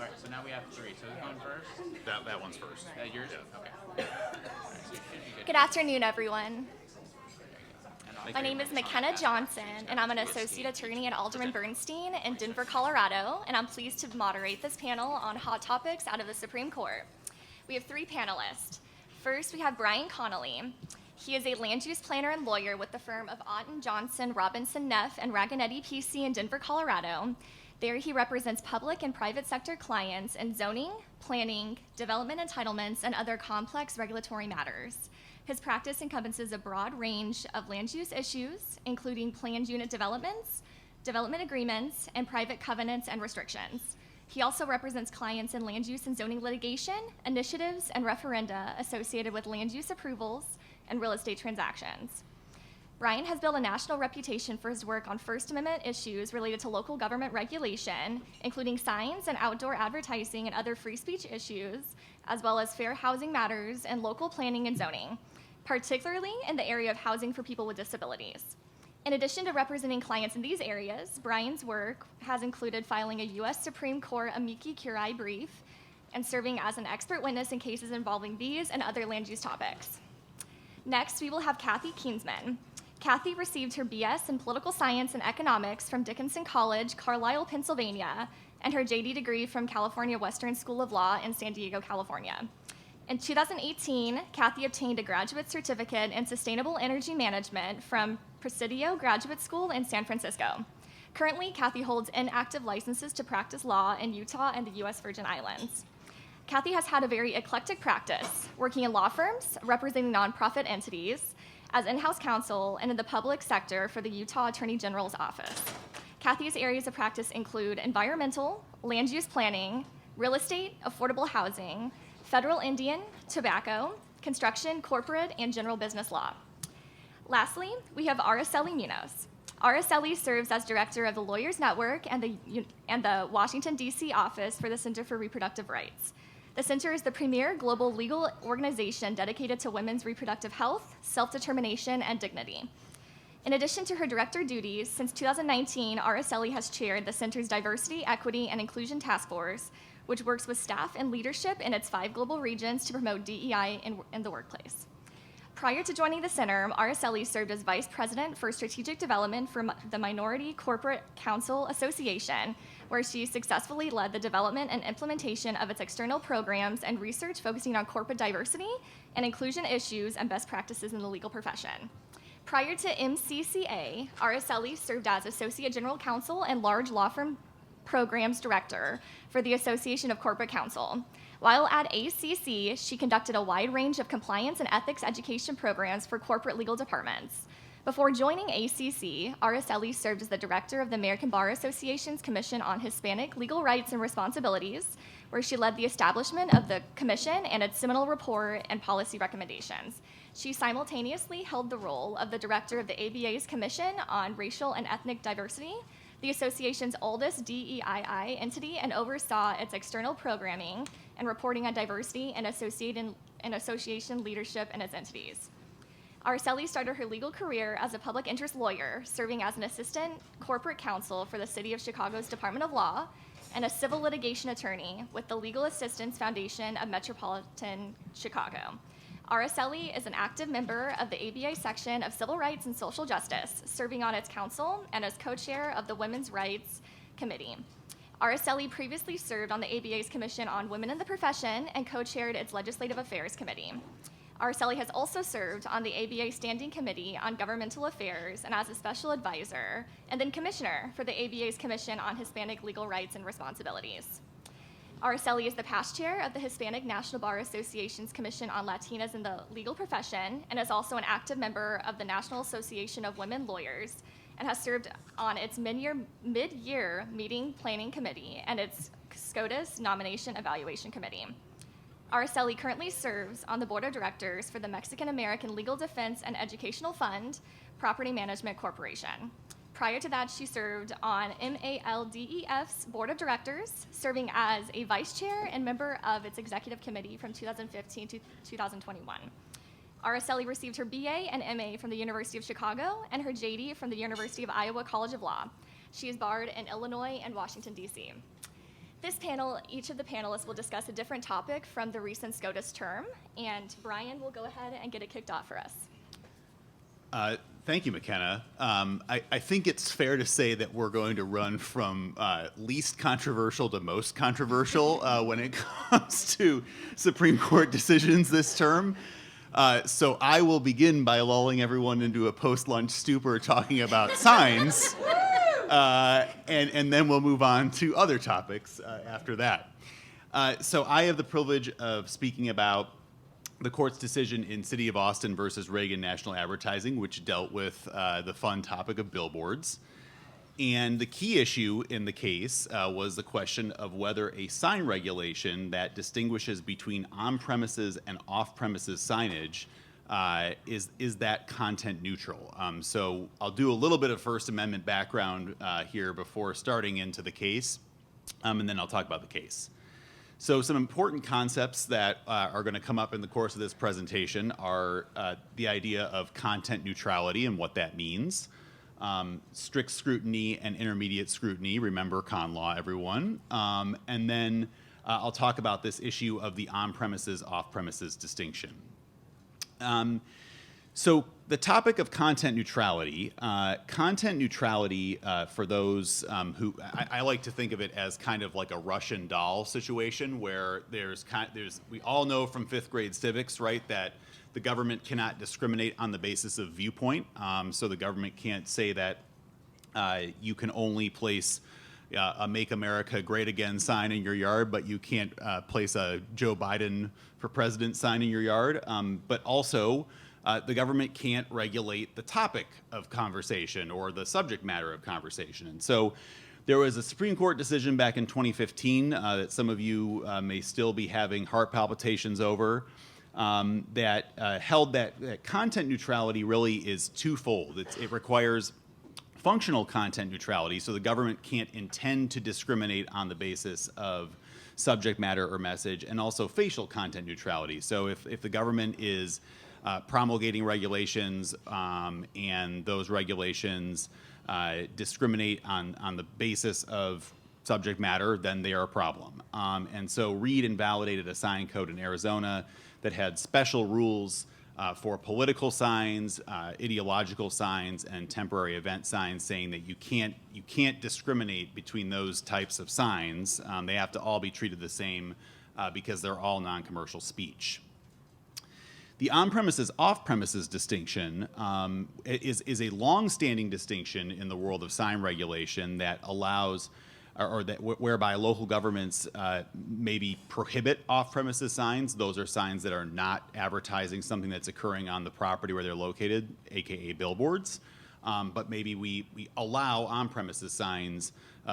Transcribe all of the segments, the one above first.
right, so now we have 3. So who's going first? That one's first. Yours? Yeah. Okay. All right, so you should be good. Good afternoon, everyone. And My name is McKenna Johnson, and I'm an associate attorney at Alderman Bernstein in Denver, Colorado, and I'm pleased to moderate this panel on hot topics out of the Supreme Court. We have 3 panelists. First, we have Brian Connelly. He is a land use planner and lawyer with the firm of Otten, Johnson, Robinson, Neff, and Ragonetti PC in Denver, Colorado. There, he represents public and private sector clients in zoning, planning, development entitlements, and other complex regulatory matters. His practice encompasses a broad range of land use issues, including planned unit developments, development agreements, and private covenants and restrictions. He also represents clients in land use and zoning litigation, initiatives, and referenda associated with land use approvals and real estate transactions. Brian has built a national reputation for his work on First Amendment issues related to local government regulation, including signs and outdoor advertising and other free speech issues, as well as fair housing matters and local planning and zoning, particularly in the area of housing for people with disabilities. In addition to representing clients in these areas, Brian's work has included filing a U.S. Supreme Court amici curiae brief and serving as an expert witness in cases involving these and other land use topics. Next, we will have Kathy Kingsman. Kathy received her BS in Political Science and Economics from Dickinson College, Carlisle, Pennsylvania, and her JD degree from California Western School of Law in San Diego, California. In 2018, Kathy obtained a graduate certificate in Sustainable Energy Management from Presidio Graduate School in San Francisco. Currently, Kathy holds inactive licenses to practice law in Utah and the U.S. Virgin Islands. Kathy has had a very eclectic practice, working in law firms, representing nonprofit entities, as in-house counsel, and in the public sector for the Utah Attorney General's office. Kathy's areas of practice include environmental, land use planning, real estate, affordable housing, federal Indian, tobacco, construction, corporate, and general business law. Lastly, we have Aracely Muñoz. Aracely serves as director of the Lawyers Network and the Washington, D.C. office for the Center for Reproductive Rights. The center is the premier global legal organization dedicated to women's reproductive health, self-determination, and dignity. In addition to her director duties, since 2019, Aracely has chaired the center's Diversity, Equity, and Inclusion Task Force, which works with staff and leadership in its 5 global regions to promote DEI in the workplace. Prior to joining the center, Aracely served as vice president for strategic development for the Minority Corporate Counsel Association, where she successfully led the development and implementation of its external programs and research focusing on corporate diversity and inclusion issues and best practices in the legal profession. Prior to MCCA, Aracely served as associate general counsel and large law firm programs director for the Association of Corporate Counsel. While at ACC, she conducted a wide range of compliance and ethics education programs for corporate legal departments. Before joining ACC, Aracely served as the director of the American Bar Association's Commission on Hispanic Legal Rights and Responsibilities, where she led the establishment of the commission and its seminal report and policy recommendations. She simultaneously held the role of the director of the ABA's Commission on Racial and Ethnic Diversity, the association's oldest DEII entity, and oversaw its external programming and reporting on diversity and association leadership in its entities. Aracely started her legal career as a public interest lawyer, serving as an assistant corporate counsel for the City of Chicago's Department of Law and a civil litigation attorney with the Legal Assistance Foundation of Metropolitan Chicago. Aracely is an active member of the ABA section of Civil Rights and Social Justice, serving on its council and as co-chair of the Women's Rights Committee. Aracely previously served on the ABA's Commission on Women in the Profession and co-chaired its Legislative Affairs Committee. Aracely has also served on the ABA Standing Committee on Governmental Affairs and as a special advisor, and then commissioner for the ABA's Commission on Hispanic Legal Rights and Responsibilities. Aracely is the past chair of the Hispanic National Bar Association's Commission on Latinas in the Legal Profession and is also an active member of the National Association of Women Lawyers and has served on its mid-year meeting planning committee and its SCOTUS nomination evaluation committee. Aracely currently serves on the board of directors for the Mexican American Legal Defense and Educational Fund Property Management Corporation. Prior to that, she served on MALDEF's board of directors, serving as a vice chair and member of its executive committee from 2015 to 2021. Aracely received her BA and MA from the University of Chicago and her JD from the University of Iowa College of Law. She is barred in Illinois and Washington, D.C. This panel, each of the panelists will discuss a different topic from the recent SCOTUS term, and Brian will go ahead and get it kicked off for us. Thank you, McKenna. I think it's fair to say that we're going to run from least controversial to most controversial when it comes to Supreme Court decisions this term. So I will begin by lulling everyone into a post-lunch stupor talking about signs, and then we'll move on to other topics after that. So I have the privilege of speaking about the court's decision in City of Austin versus Reagan National Advertising, which dealt with the fun topic of billboards. And the key issue in the case was the question of whether a sign regulation that distinguishes between on-premises and off-premises signage is that content neutral. So I'll do a little bit of First Amendment background here before starting into the case, and then I'll talk about the case. So some important concepts that are going to come up in the course of this presentation are the idea of content neutrality and what that means, strict scrutiny and intermediate scrutiny, remember con law, everyone, and then I'll talk about this issue of the on-premises, off-premises distinction. So the topic of content neutrality for those who, I like to think of it as kind of like a Russian doll situation where we all know from fifth grade civics, right, that the government cannot discriminate on the basis of viewpoint. So the government can't say that you can only place a Make America Great Again sign in your yard, but you can't place a Joe Biden for president sign in your yard. But also, the government can't regulate the topic of conversation or the subject matter of conversation. And so there was a Supreme Court decision back in 2015 that some of you may still be having heart palpitations over that held that content neutrality really is twofold. It requires functional content neutrality, so the government can't intend to discriminate on the basis of subject matter or message, and also facial content neutrality. So if the government is promulgating regulations and those regulations discriminate on the basis of subject matter, then they are a problem. And so Reed invalidated a sign code in Arizona that had special rules for political signs, ideological signs, and temporary event signs, saying that you can't discriminate between those types of signs. They have to all be treated the same because they're all non-commercial speech. The on-premises, off-premises distinction is a long-standing distinction in the world of sign regulation that allows, whereby local governments maybe prohibit off-premises signs. Those are signs that are not advertising something that's occurring on the property where they're located, aka billboards. But maybe we allow on-premises signs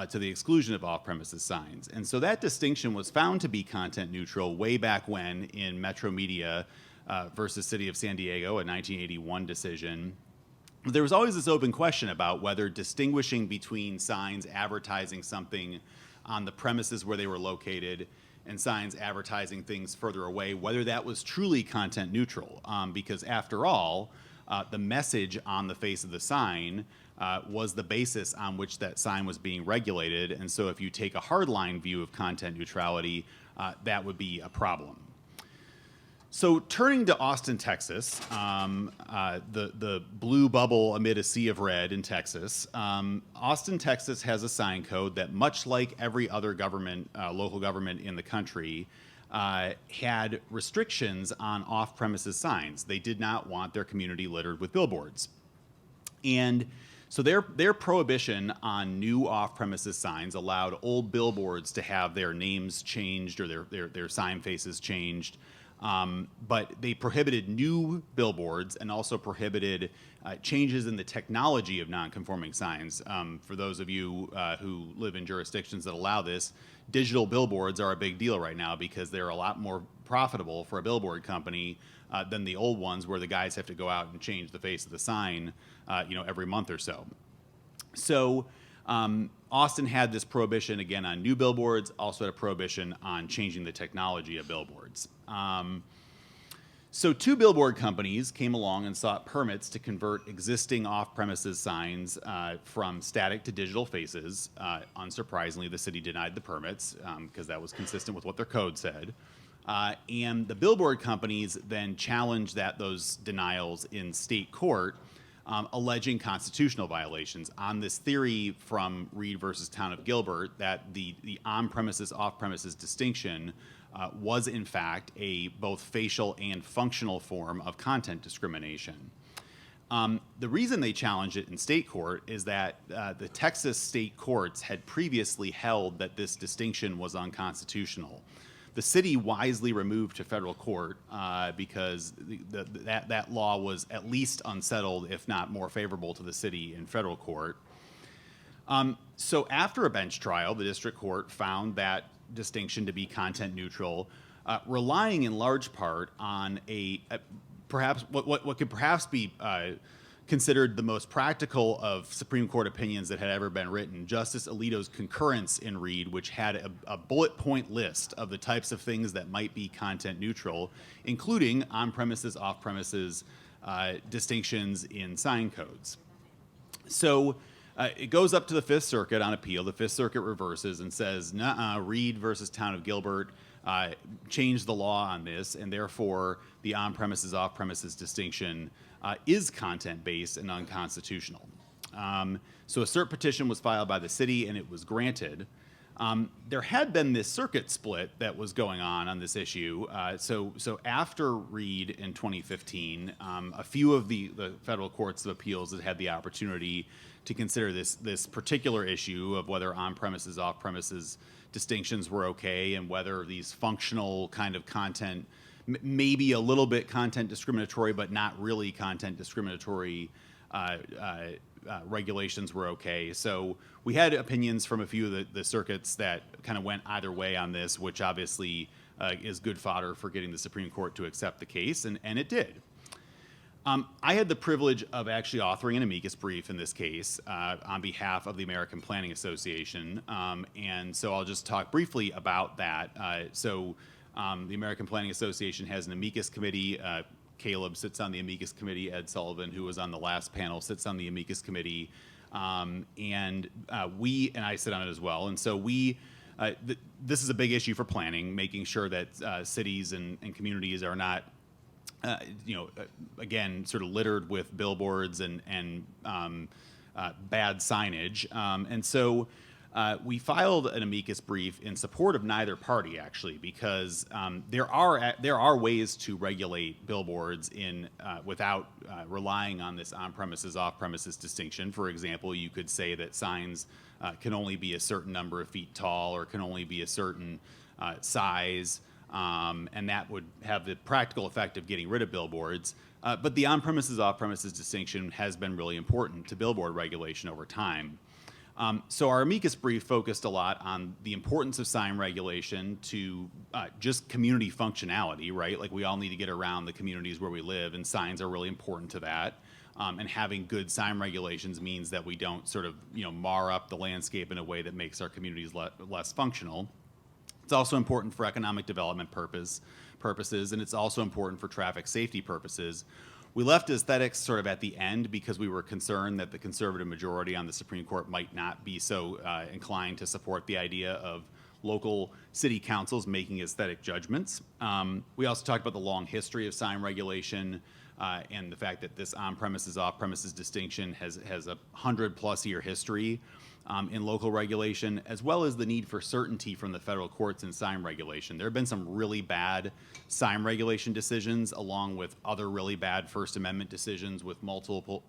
to the exclusion of off-premises signs. And so that distinction was found to be content neutral way back when in Metro Media versus City of San Diego, a 1981 decision. There was always this open question about whether distinguishing between signs advertising something on the premises where they were located and signs advertising things further away, whether that was truly content neutral. Because after all, the message on the face of the sign was the basis on which that sign was being regulated. And so if you take a hardline view of content neutrality, that would be a problem. So turning to Austin, Texas, the blue bubble amid a sea of red in Texas, Austin, Texas has a sign code that, much like every other government, local government in the country, had restrictions on off-premises signs. They did not want their community littered with billboards. And so their prohibition on new off-premises signs allowed old billboards to have their names changed or their sign faces changed. But they prohibited new billboards and also prohibited changes in the technology of non-conforming signs. For those of you who live in jurisdictions that allow this, digital billboards are a big deal right now because they're a lot more profitable for a billboard company than the old ones where the guys have to go out and change the face of the sign every month or so. So Austin had this prohibition, again, on new billboards, also had a prohibition on changing the technology of billboards. So 2 billboard companies came along and sought permits to convert existing off-premises signs from static to digital faces. Unsurprisingly, the city denied the permits because that was consistent with what their code said. And the billboard companies then challenged those denials in state court, alleging constitutional violations on this theory from Reed versus Town of Gilbert that the on-premises, off-premises distinction was in fact a both facial and functional form of content discrimination. The reason they challenged it in state court is that the Texas state courts had previously held that this distinction was unconstitutional. The city wisely removed to federal court because that law was at least unsettled, if not more favorable to the city in federal court. So after a bench trial, the district court found that distinction to be content neutral, relying in large part on perhaps what could perhaps be considered the most practical of Supreme Court opinions that had ever been written, Justice Alito's concurrence in Reed, which had a bullet point list of the types of things that might be content neutral, including on-premises, off-premises distinctions in sign codes. So it goes up to the Fifth Circuit on appeal. The Fifth Circuit reverses and says, nuh-uh, Reed versus Town of Gilbert changed the law on this, and therefore the on-premises, off-premises distinction is content-based and unconstitutional. So a cert petition was filed by the city, and it was granted. There had been this circuit split that was going on this issue. So after Reed in 2015, a few of the federal courts of appeals had had the opportunity to consider this particular issue of whether on-premises, off-premises distinctions were okay, and whether these functional kind of content, maybe a little bit content discriminatory, but not really content discriminatory regulations were okay. So we had opinions from a few of the circuits that kind of went either way on this, which obviously is good fodder for getting the Supreme Court to accept the case, and it did. I had the privilege of actually authoring an amicus brief in this case on behalf of the American Planning Association, and so I'll just talk briefly about that. The American Planning Association has an amicus committee. Caleb sits on the amicus committee. Ed Sullivan, who was on the last panel, sits on the amicus committee, and I sit on it as well. And so this is a big issue for planning, making sure that cities and communities are not again, sort of littered with billboards and bad signage. And so we filed an amicus brief in support of neither party, actually, because there are ways to regulate billboards without relying on this on-premises, off-premises distinction. For example, you could say that signs can only be a certain number of feet tall or can only be a certain size. And that would have the practical effect of getting rid of billboards. But the on-premises, off-premises distinction has been really important to billboard regulation over time. So our amicus brief focused a lot on the importance of sign regulation to just community functionality, right? Like, we all need to get around the communities where we live, and signs are really important to that. And having good sign regulations means that we don't sort of, mar up the landscape in a way that makes our communities less functional. It's also important for economic development purposes, and it's also important for traffic safety purposes. We left aesthetics sort of at the end because we were concerned that the conservative majority on the Supreme Court might not be so inclined to support the idea of local city councils making aesthetic judgments. We also talked about the long history of sign regulation and the fact that this on-premises, off-premises distinction has a 100-plus year history in local regulation, as well as the need for certainty from the federal courts in sign regulation. There have been some really bad sign regulation decisions, along with other really bad First Amendment decisions with multiple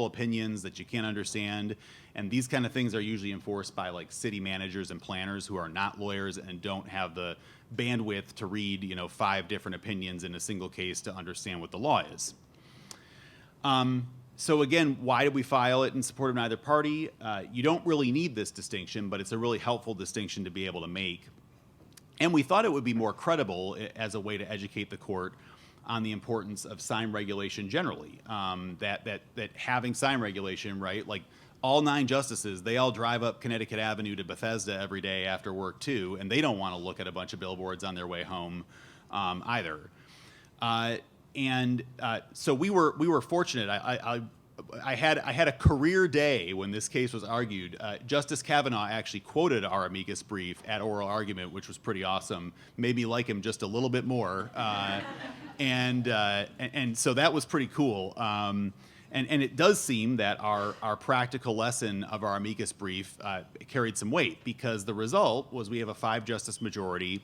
opinions that you can't understand. And these kind of things are usually enforced by city managers and planners who are not lawyers and don't have the bandwidth to read 5 different opinions in a single case to understand what the law is. So again, why did we file it in support of neither party? You don't really need this distinction, but it's a really helpful distinction to be able to make. And we thought it would be more credible as a way to educate the court on the importance of sign regulation generally. That having sign regulation, right, like all 9 justices, they all drive up Connecticut Avenue to Bethesda every day after work too, and they don't want to look at a bunch of billboards on their way home either. So we were fortunate. I had a career day when this case was argued. Justice Kavanaugh actually quoted our amicus brief at oral argument, which was pretty awesome. Made me like him just a little bit more, and so that was pretty cool. And it does seem that our practical lesson of our amicus brief carried some weight, because the result was we have a 5-justice majority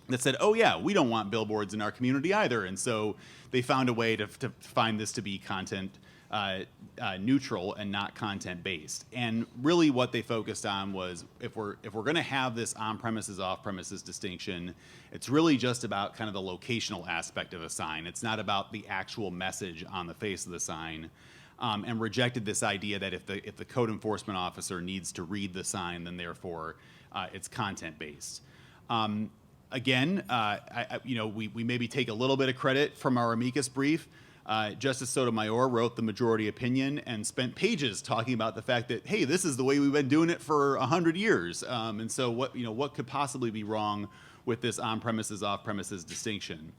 that said, oh yeah, we don't want billboards in our community either. And so they found a way to find this to be content neutral and not content based. And really what they focused on was, if we're going to have this on-premises, off-premises distinction, it's really just about kind of the locational aspect of a sign. It's not about the actual message on the face of the sign. And rejected this idea that if the code enforcement officer needs to read the sign, then therefore it's content based. Again, we maybe take a little bit of credit from our amicus brief. Justice Sotomayor wrote the majority opinion and spent pages talking about the fact that, hey, this is the way we've been doing it for 100 years. And so what could possibly be wrong with this on-premises, off-premises distinction?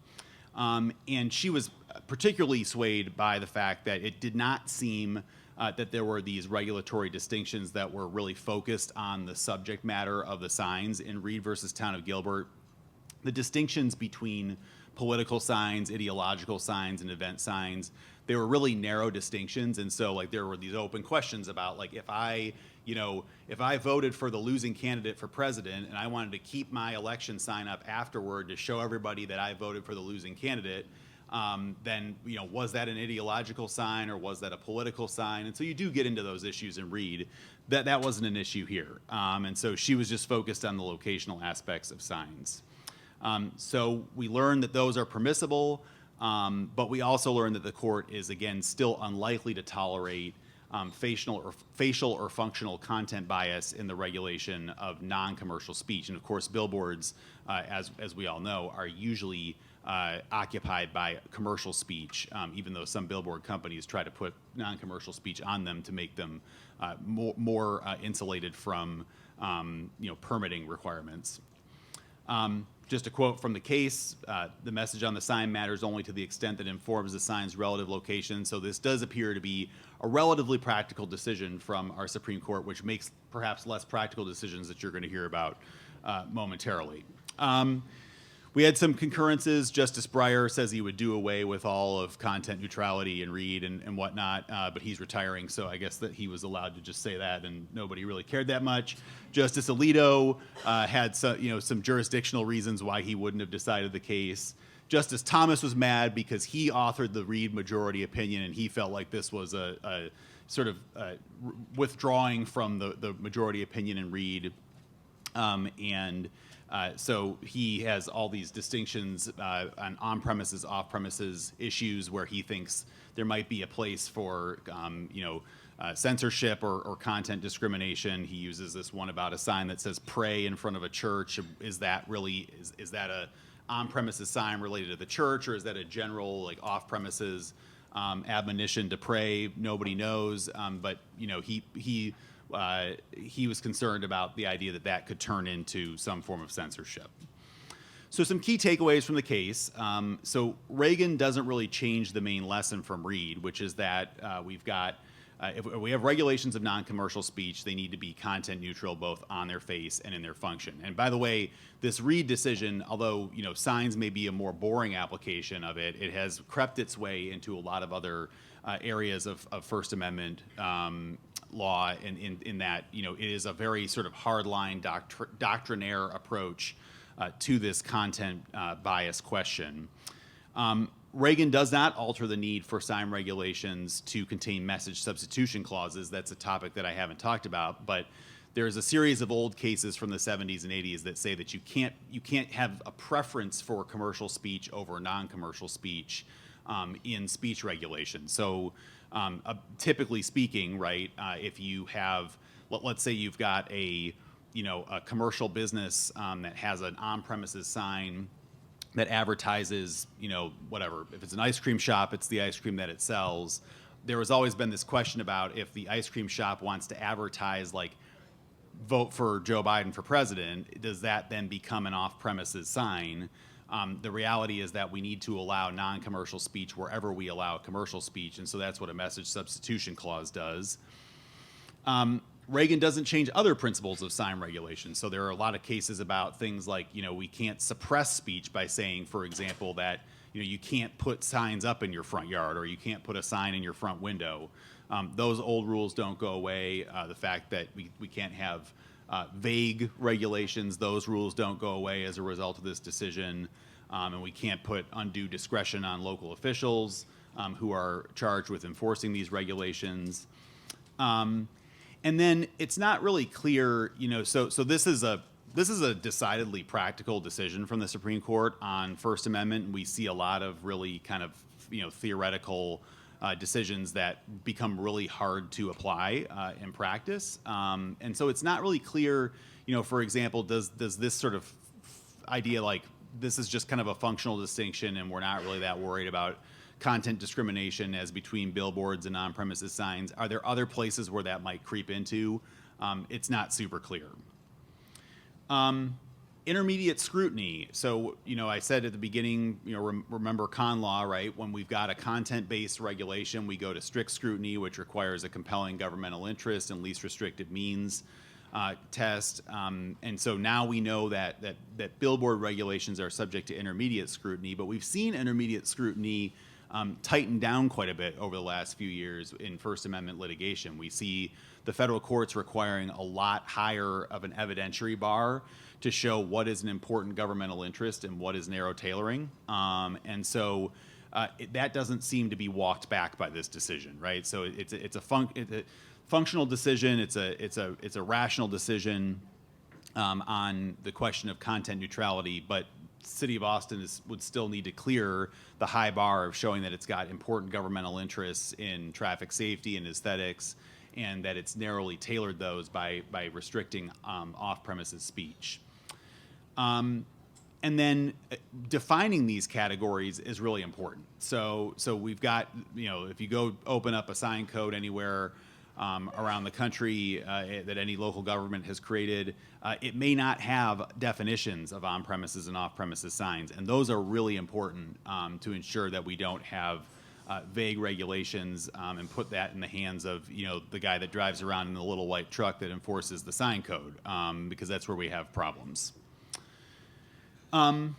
And she was particularly swayed by the fact that it did not seem that there were these regulatory distinctions that were really focused on the subject matter of the signs. In Reed versus Town of Gilbert, the distinctions between political signs, ideological signs, and event signs, they were really narrow distinctions. And so there were these open questions about, like, if I voted for the losing candidate for president and I wanted to keep my election sign up afterward to show everybody that I voted for the losing candidate, then was that an ideological sign or was that a political sign? And so you do get into those issues in Reed. That wasn't an issue here. And so she was just focused on the locational aspects of signs. So we learned that those are permissible, but we also learned that the court is, again, still unlikely to tolerate facial or functional content bias in the regulation of non-commercial speech. And of course, billboards, as we all know, are usually occupied by commercial speech, even though some billboard companies try to put non-commercial speech on them to make them more insulated from permitting requirements. Just a quote from the case, the message on the sign matters only to the extent that it informs the sign's relative location. So this does appear to be a relatively practical decision from our Supreme Court, which makes perhaps less practical decisions that you're going to hear about momentarily. We had some concurrences. Justice Breyer says he would do away with all of content neutrality and Reed and whatnot, but he's retiring, so I guess that he was allowed to just say that, and nobody really cared that much. Justice Alito had some jurisdictional reasons why he wouldn't have decided the case. Justice Thomas was mad because he authored the Reed majority opinion, and he felt like this was a sort of withdrawing from the majority opinion in Reed, so he has all these distinctions on-premises, off-premises issues where he thinks there might be a place for, censorship or content discrimination. He uses this one about a sign that says "pray" in front of a church. Is that really is that a on-premises sign related to the church, or is that a general off-premises admonition to pray? Nobody knows, but he was concerned about the idea that could turn into some form of censorship. So some key takeaways from the case. So Reagan doesn't really change the main lesson from Reed, which is that we've got, if we have regulations of non-commercial speech, they need to be content neutral both on their face and in their function. And by the way, this Reed decision, although signs may be a more boring application of it, it has crept its way into a lot of other areas of First Amendment law, in that it is a very sort of hardline doctrinaire approach to this content bias question. Reagan does not alter the need for sign regulations to contain message substitution clauses. That's a topic that I haven't talked about, but there's a series of old cases from the 70s and 80s that say that you can't have a preference for commercial speech over non-commercial speech in speech regulation. So typically speaking, right, if you have, let's say you've got a commercial business that has an on-premises sign that advertises, whatever. If it's an ice cream shop, it's the ice cream that it sells. There has always been this question about if the ice cream shop wants to advertise, vote for Joe Biden for president, does that then become an off-premises sign? The reality is that we need to allow non-commercial speech wherever we allow commercial speech, and so that's what a message substitution clause does. Reagan doesn't change other principles of sign regulation. So there are a lot of cases about things like, we can't suppress speech by saying, for example, that, you can't put signs up in your front yard or you can't put a sign in your front window. Those old rules don't go away. The fact that we can't have vague regulations, those rules don't go away as a result of this decision. And we can't put undue discretion on local officials who are charged with enforcing these regulations. And then it's not really clear, so this is a decidedly practical decision from the Supreme Court on First Amendment. We see a lot of really kind of, theoretical decisions that become really hard to apply in practice. And so it's not really clear, for example, does this sort of idea like this is just kind of a functional distinction and we're not really that worried about content discrimination as between billboards and on-premises signs. Are there other places where that might creep into? It's not super clear. Intermediate scrutiny. So, I said at the beginning, remember con law, right? When we've got a content-based regulation, we go to strict scrutiny, which requires a compelling governmental interest and least restrictive means test. And so now we know that billboard regulations are subject to intermediate scrutiny, but we've seen intermediate scrutiny tightened down quite a bit over the last few years in First Amendment litigation. We see the federal courts requiring a lot higher of an evidentiary bar to show what is an important governmental interest and what is narrow tailoring. And so that doesn't seem to be walked back by this decision, right? So it's a functional decision. It's a rational decision on the question of content neutrality, but City of Austin would still need to clear the high bar of showing that it's got important governmental interests in traffic safety and aesthetics, and that it's narrowly tailored those by restricting off-premises speech. And then defining these categories is really important. So we've got, if you go open up a sign code anywhere around the country that any local government has created, it may not have definitions of on-premises and off-premises signs, and those are really important to ensure that we don't have vague regulations and put that in the hands of the guy that drives around in the little white truck that enforces the sign code, because that's where we have problems. Some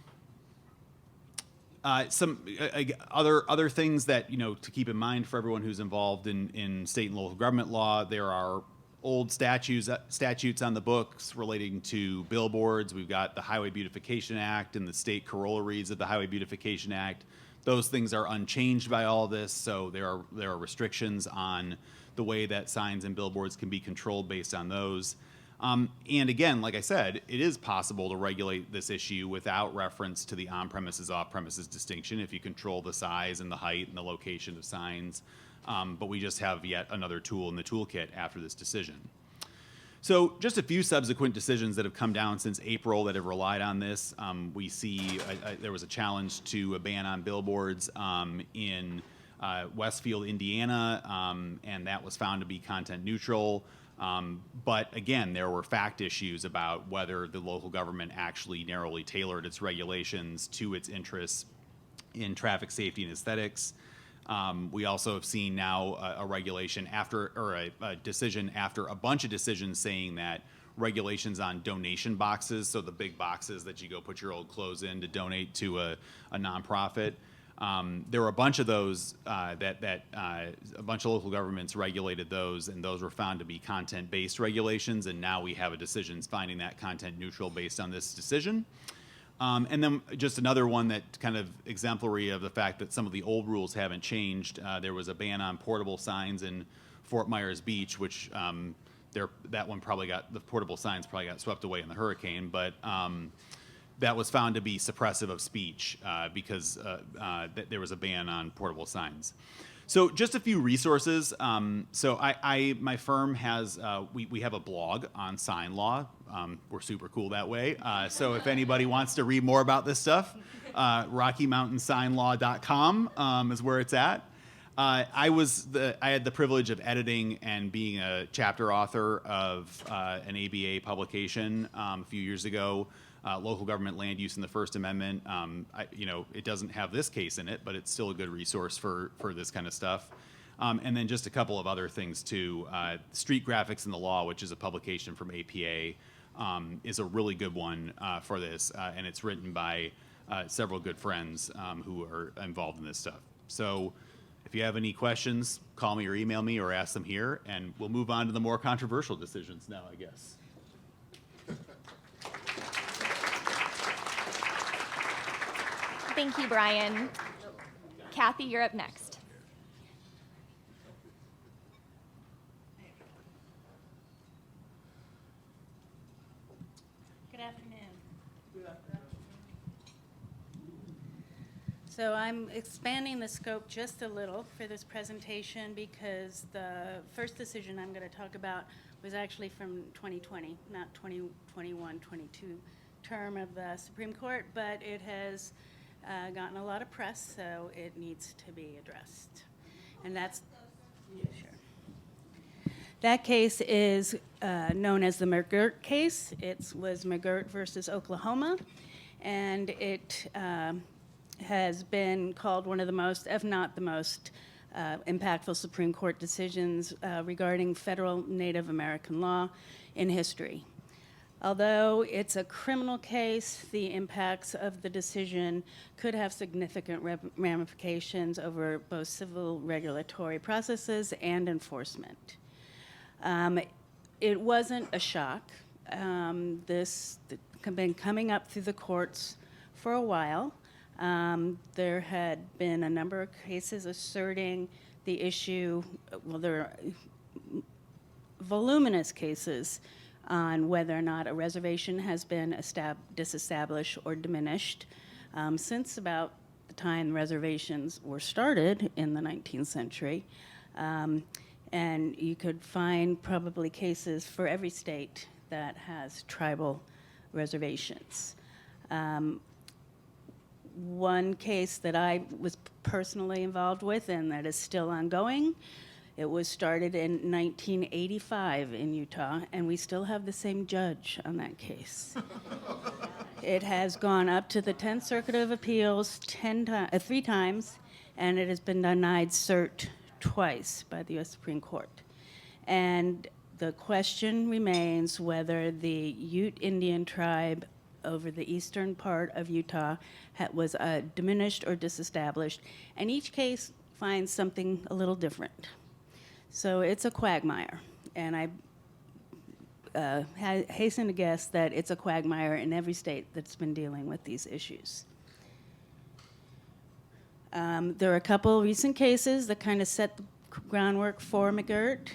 other things that to keep in mind for everyone who's involved in state and local government law. There are old statutes on the books relating to billboards. We've got the Highway Beautification Act and the state corollaries of the Highway Beautification Act. Those things are unchanged by all this, so there are restrictions on the way that signs and billboards can be controlled based on those. And again, like I said, it is possible to regulate this issue without reference to the on-premises, off-premises distinction if you control the size and the height and the location of signs. But we just have yet another tool in the toolkit after this decision. So just a few subsequent decisions that have come down since April that have relied on this. We see there was a challenge to a ban on billboards in Westfield, Indiana, and that was found to be content neutral. But again, there were fact issues about whether the local government actually narrowly tailored its regulations to its interests in traffic safety and aesthetics. We also have seen now a regulation a decision after a bunch of decisions saying that regulations on donation boxes, so the big boxes that you go put your old clothes in to donate to a nonprofit. There were a bunch of those a bunch of local governments regulated those, and those were found to be content-based regulations, and now we have a decision finding that content neutral based on this decision. And then just another one that kind of exemplary of the fact that some of the old rules haven't changed. There was a ban on portable signs in Fort Myers Beach, which that one the portable signs probably got swept away in the hurricane, but that was found to be suppressive of speech because there was a ban on portable signs. So just a few resources. So my firm has, we have a blog on sign law. We're super cool that way. So if anybody wants to read more about this stuff, RockyMountainSignLaw.com is where it's at. I had the privilege of editing and being a chapter author of an ABA publication a few years ago local government land use in the First Amendment. It doesn't have this case in it, but it's still a good resource for this kind of stuff. And then just a couple of other things too. Street Graphics in the Law, which is a publication from APA, is a really good one for this, and it's written by several good friends who are involved in this stuff. So if you have any questions, call me or email me or ask them here, and we'll move on to the more controversial decisions now, I guess. Thank you, Brian. Kathy, you're up next. Good afternoon. So I'm expanding the scope just a little for this presentation because the first decision I'm going to talk about was actually from 2020, not 2021, 22 term of the Supreme Court, but it has gotten a lot of press, so it needs to be addressed. And that's, sure. That case is known as the McGirt case. It was McGirt versus Oklahoma, and it has been called one of the most, if not the most, impactful Supreme Court decisions regarding federal Native American law in history. Although it's a criminal case, the impacts of the decision could have significant ramifications over both civil regulatory processes and enforcement. It wasn't a shock. This has been coming up through the courts for a while. There had been a number of cases asserting the issue, well, there are voluminous cases on whether or not a reservation has been disestablished or diminished since about the time reservations were started in the 19th century. And you could find probably cases for every state that has tribal reservations. One case that I was personally involved with and that is still ongoing, it was started in 1985 in Utah, and we still have the same judge on that case. It has gone up to the 10th Circuit of Appeals 3 times, and it has been denied cert twice by the U.S. Supreme Court. And the question remains whether the Ute Indian tribe over the eastern part of Utah was diminished or disestablished, and each case finds something a little different. So it's a quagmire, and I hasten to guess that it's a quagmire in every state that's been dealing with these issues. There are a couple recent cases that kind of set the groundwork for McGirt.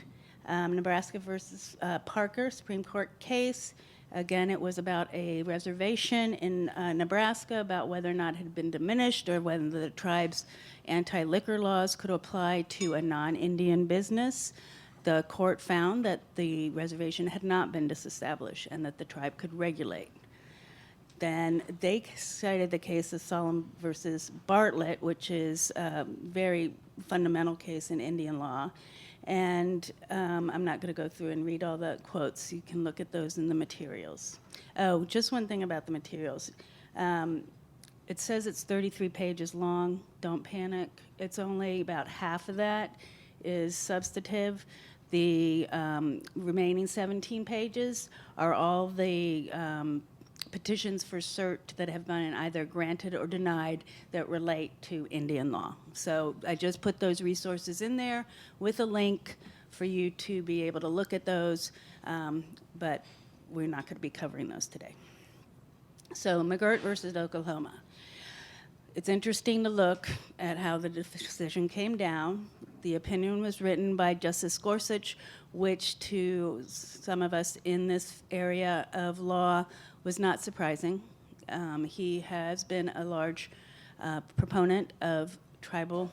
Nebraska versus Parker, Supreme Court case. Again, it was about a reservation in Nebraska about whether or not it had been diminished or whether the tribe's anti-liquor laws could apply to a non-Indian business. The court found that the reservation had not been disestablished and that the tribe could regulate. Then they cited the case of Solomon versus Bartlett, which is a very fundamental case in Indian law. And I'm not going to go through and read all the quotes. You can look at those in the materials. Oh, just one thing about the materials. It says it's 33 pages long. Don't panic. It's only about half of that is substantive. The remaining 17 pages are all the petitions for cert that have been either granted or denied that relate to Indian law. So I just put those resources in there with a link for you to be able to look at those, but we're not going to be covering those today. So McGirt versus Oklahoma. It's interesting to look at how the decision came down. The opinion was written by Justice Gorsuch, which to some of us in this area of law was not surprising. He has been a large proponent of tribal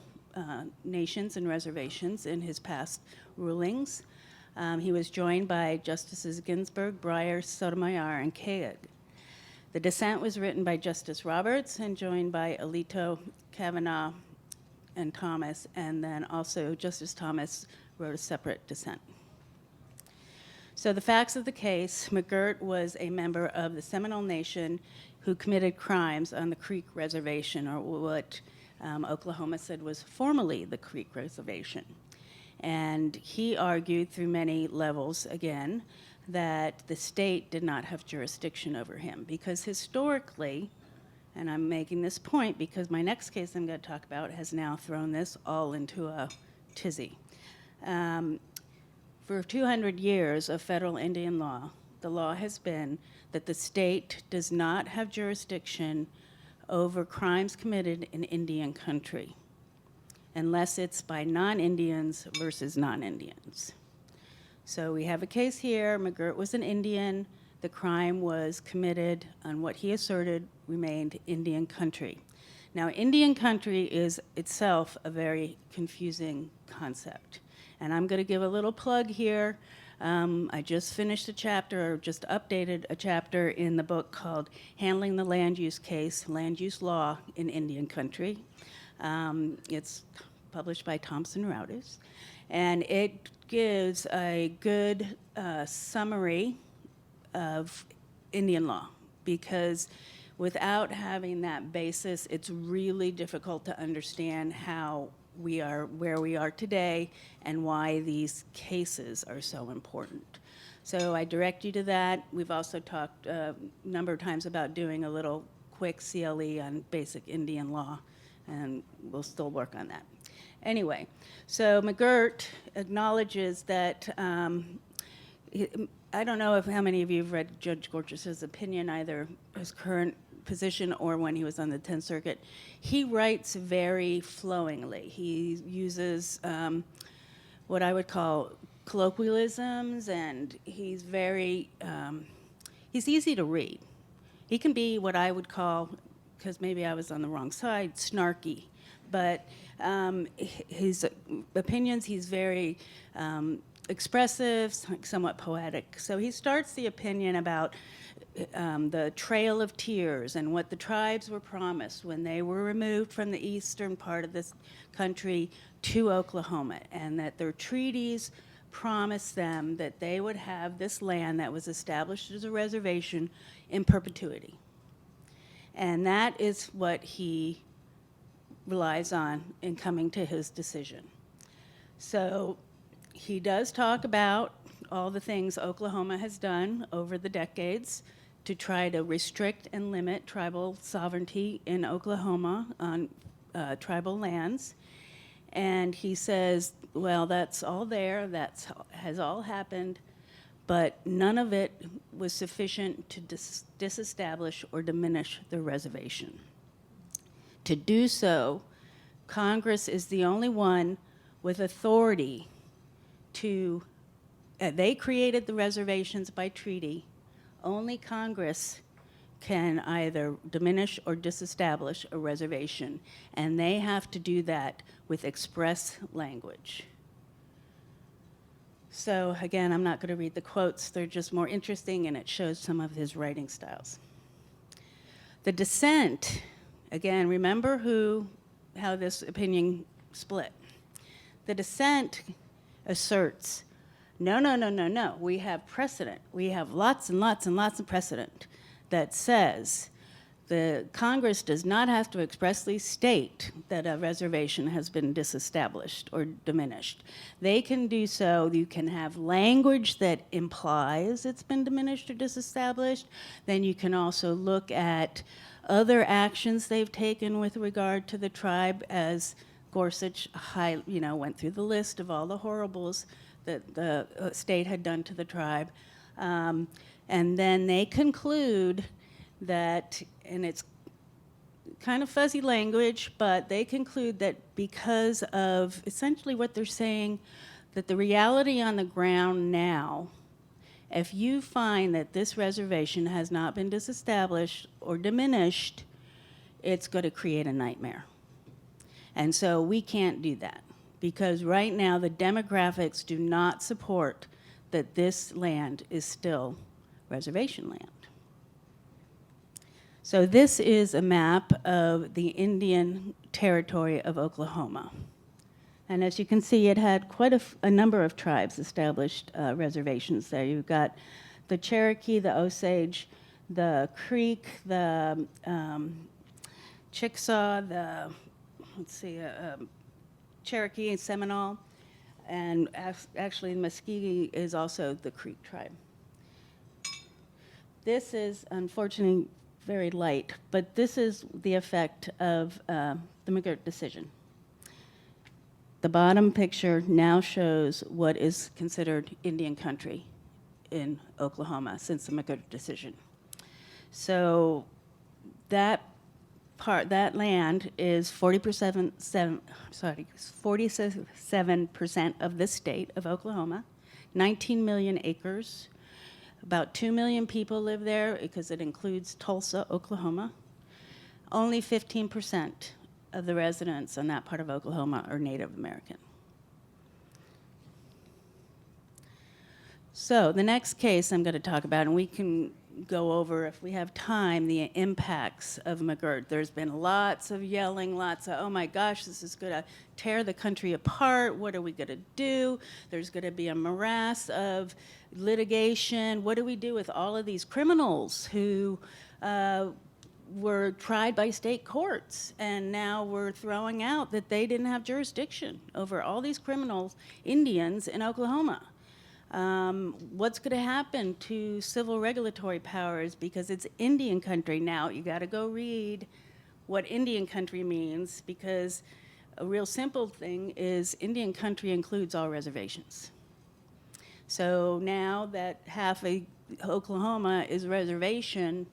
nations and reservations in his past rulings. He was joined by Justices Ginsburg, Breyer, Sotomayor, and Kagan. The dissent was written by Justice Roberts and joined by Alito, Kavanaugh, and Thomas, and then also Justice Thomas wrote a separate dissent. So the facts of the case, McGirt was a member of the Seminole Nation who committed crimes on the Creek Reservation, or what Oklahoma said was formerly the Creek Reservation. And he argued through many levels, again, that the state did not have jurisdiction over him because historically, and I'm making this point because my next case I'm going to talk about has now thrown this all into a tizzy. For 200 years of federal Indian law, the law has been that the state does not have jurisdiction over crimes committed in Indian country, unless it's by non-Indians versus non-Indians. So we have a case here. McGirt was an Indian. The crime was committed on what he asserted remained Indian country. Now, Indian country is itself a very confusing concept. And I'm going to give a little plug here. I just finished a chapter, or just updated a chapter in the book called Handling the Land Use Case, Land Use Law in Indian Country. It's published by Thomson Reuters. And it gives a good summary of Indian law, because without having that basis, it's really difficult to understand how we are where we are today and why these cases are so important. So I direct you to that. We've also talked a number of times about doing a little quick CLE on basic Indian law, and we'll still work on that. Anyway, so McGirt acknowledges that I don't know how many of you have read Judge Gorsuch's opinion, either his current position or when he was on the 10th Circuit. He writes very flowingly. He uses what I would call colloquialisms, and he's very, he's easy to read. He can be what I would call, because maybe I was on the wrong side, snarky. But his opinions, he's very expressive, somewhat poetic. So he starts the opinion about the Trail of Tears and what the tribes were promised when they were removed from the eastern part of this country to Oklahoma, and that their treaties promised them that they would have this land that was established as a reservation in perpetuity. And that is what he relies on in coming to his decision. So he does talk about all the things Oklahoma has done over the decades to try to restrict and limit tribal sovereignty in Oklahoma on tribal lands. And he says, well, that's all there, that has all happened, but none of it was sufficient to disestablish or diminish the reservation. To do so, Congress is the only one with authority to, they created the reservations by treaty. Only Congress can either diminish or disestablish a reservation, and they have to do that with express language. So again, I'm not going to read the quotes. They're just more interesting, and it shows some of his writing styles. The dissent, again, remember how this opinion split. The dissent asserts, no. We have precedent. We have lots and lots and lots of precedent that says the Congress does not have to expressly state that a reservation has been disestablished or diminished. They can do so. You can have language that implies it's been diminished or disestablished. Then you can also look at other actions they've taken with regard to the tribe, as Gorsuch went through the list of all the horribles that the state had done to the tribe. And then they conclude that, and it's kind of fuzzy language, but they conclude that because of essentially what they're saying, that the reality on the ground now, if you find that this reservation has not been disestablished or diminished, it's going to create a nightmare. And so we can't do that, because right now the demographics do not support that this land is still reservation land. So this is a map of the Indian Territory of Oklahoma. And as you can see, it had quite a number of tribes established reservations there. You've got the Cherokee, the Osage, the Creek, the Chickasaw, the, Cherokee and Seminole, and actually Muskogee is also the Creek tribe. This is unfortunately very light, but this is the effect of the McGirt decision. The bottom picture now shows what is considered Indian country in Oklahoma since the McGirt decision. So that land is 47% of the state of Oklahoma, 19 million acres. About 2 million people live there because it includes Tulsa, Oklahoma. Only 15% of the residents in that part of Oklahoma are Native American. So the next case I'm going to talk about, and we can go over, if we have time, the impacts of McGirt. There's been lots of yelling, lots of, oh my gosh, this is going to tear the country apart. What are we going to do? There's going to be a morass of litigation. What do we do with all of these criminals who were tried by state courts, and now we're throwing out that they didn't have jurisdiction over all these criminals, Indians in Oklahoma? What's going to happen to civil regulatory powers because it's Indian country now? You got to go read what Indian country means, because a real simple thing is Indian country includes all reservations. So now that half of Oklahoma is reservation,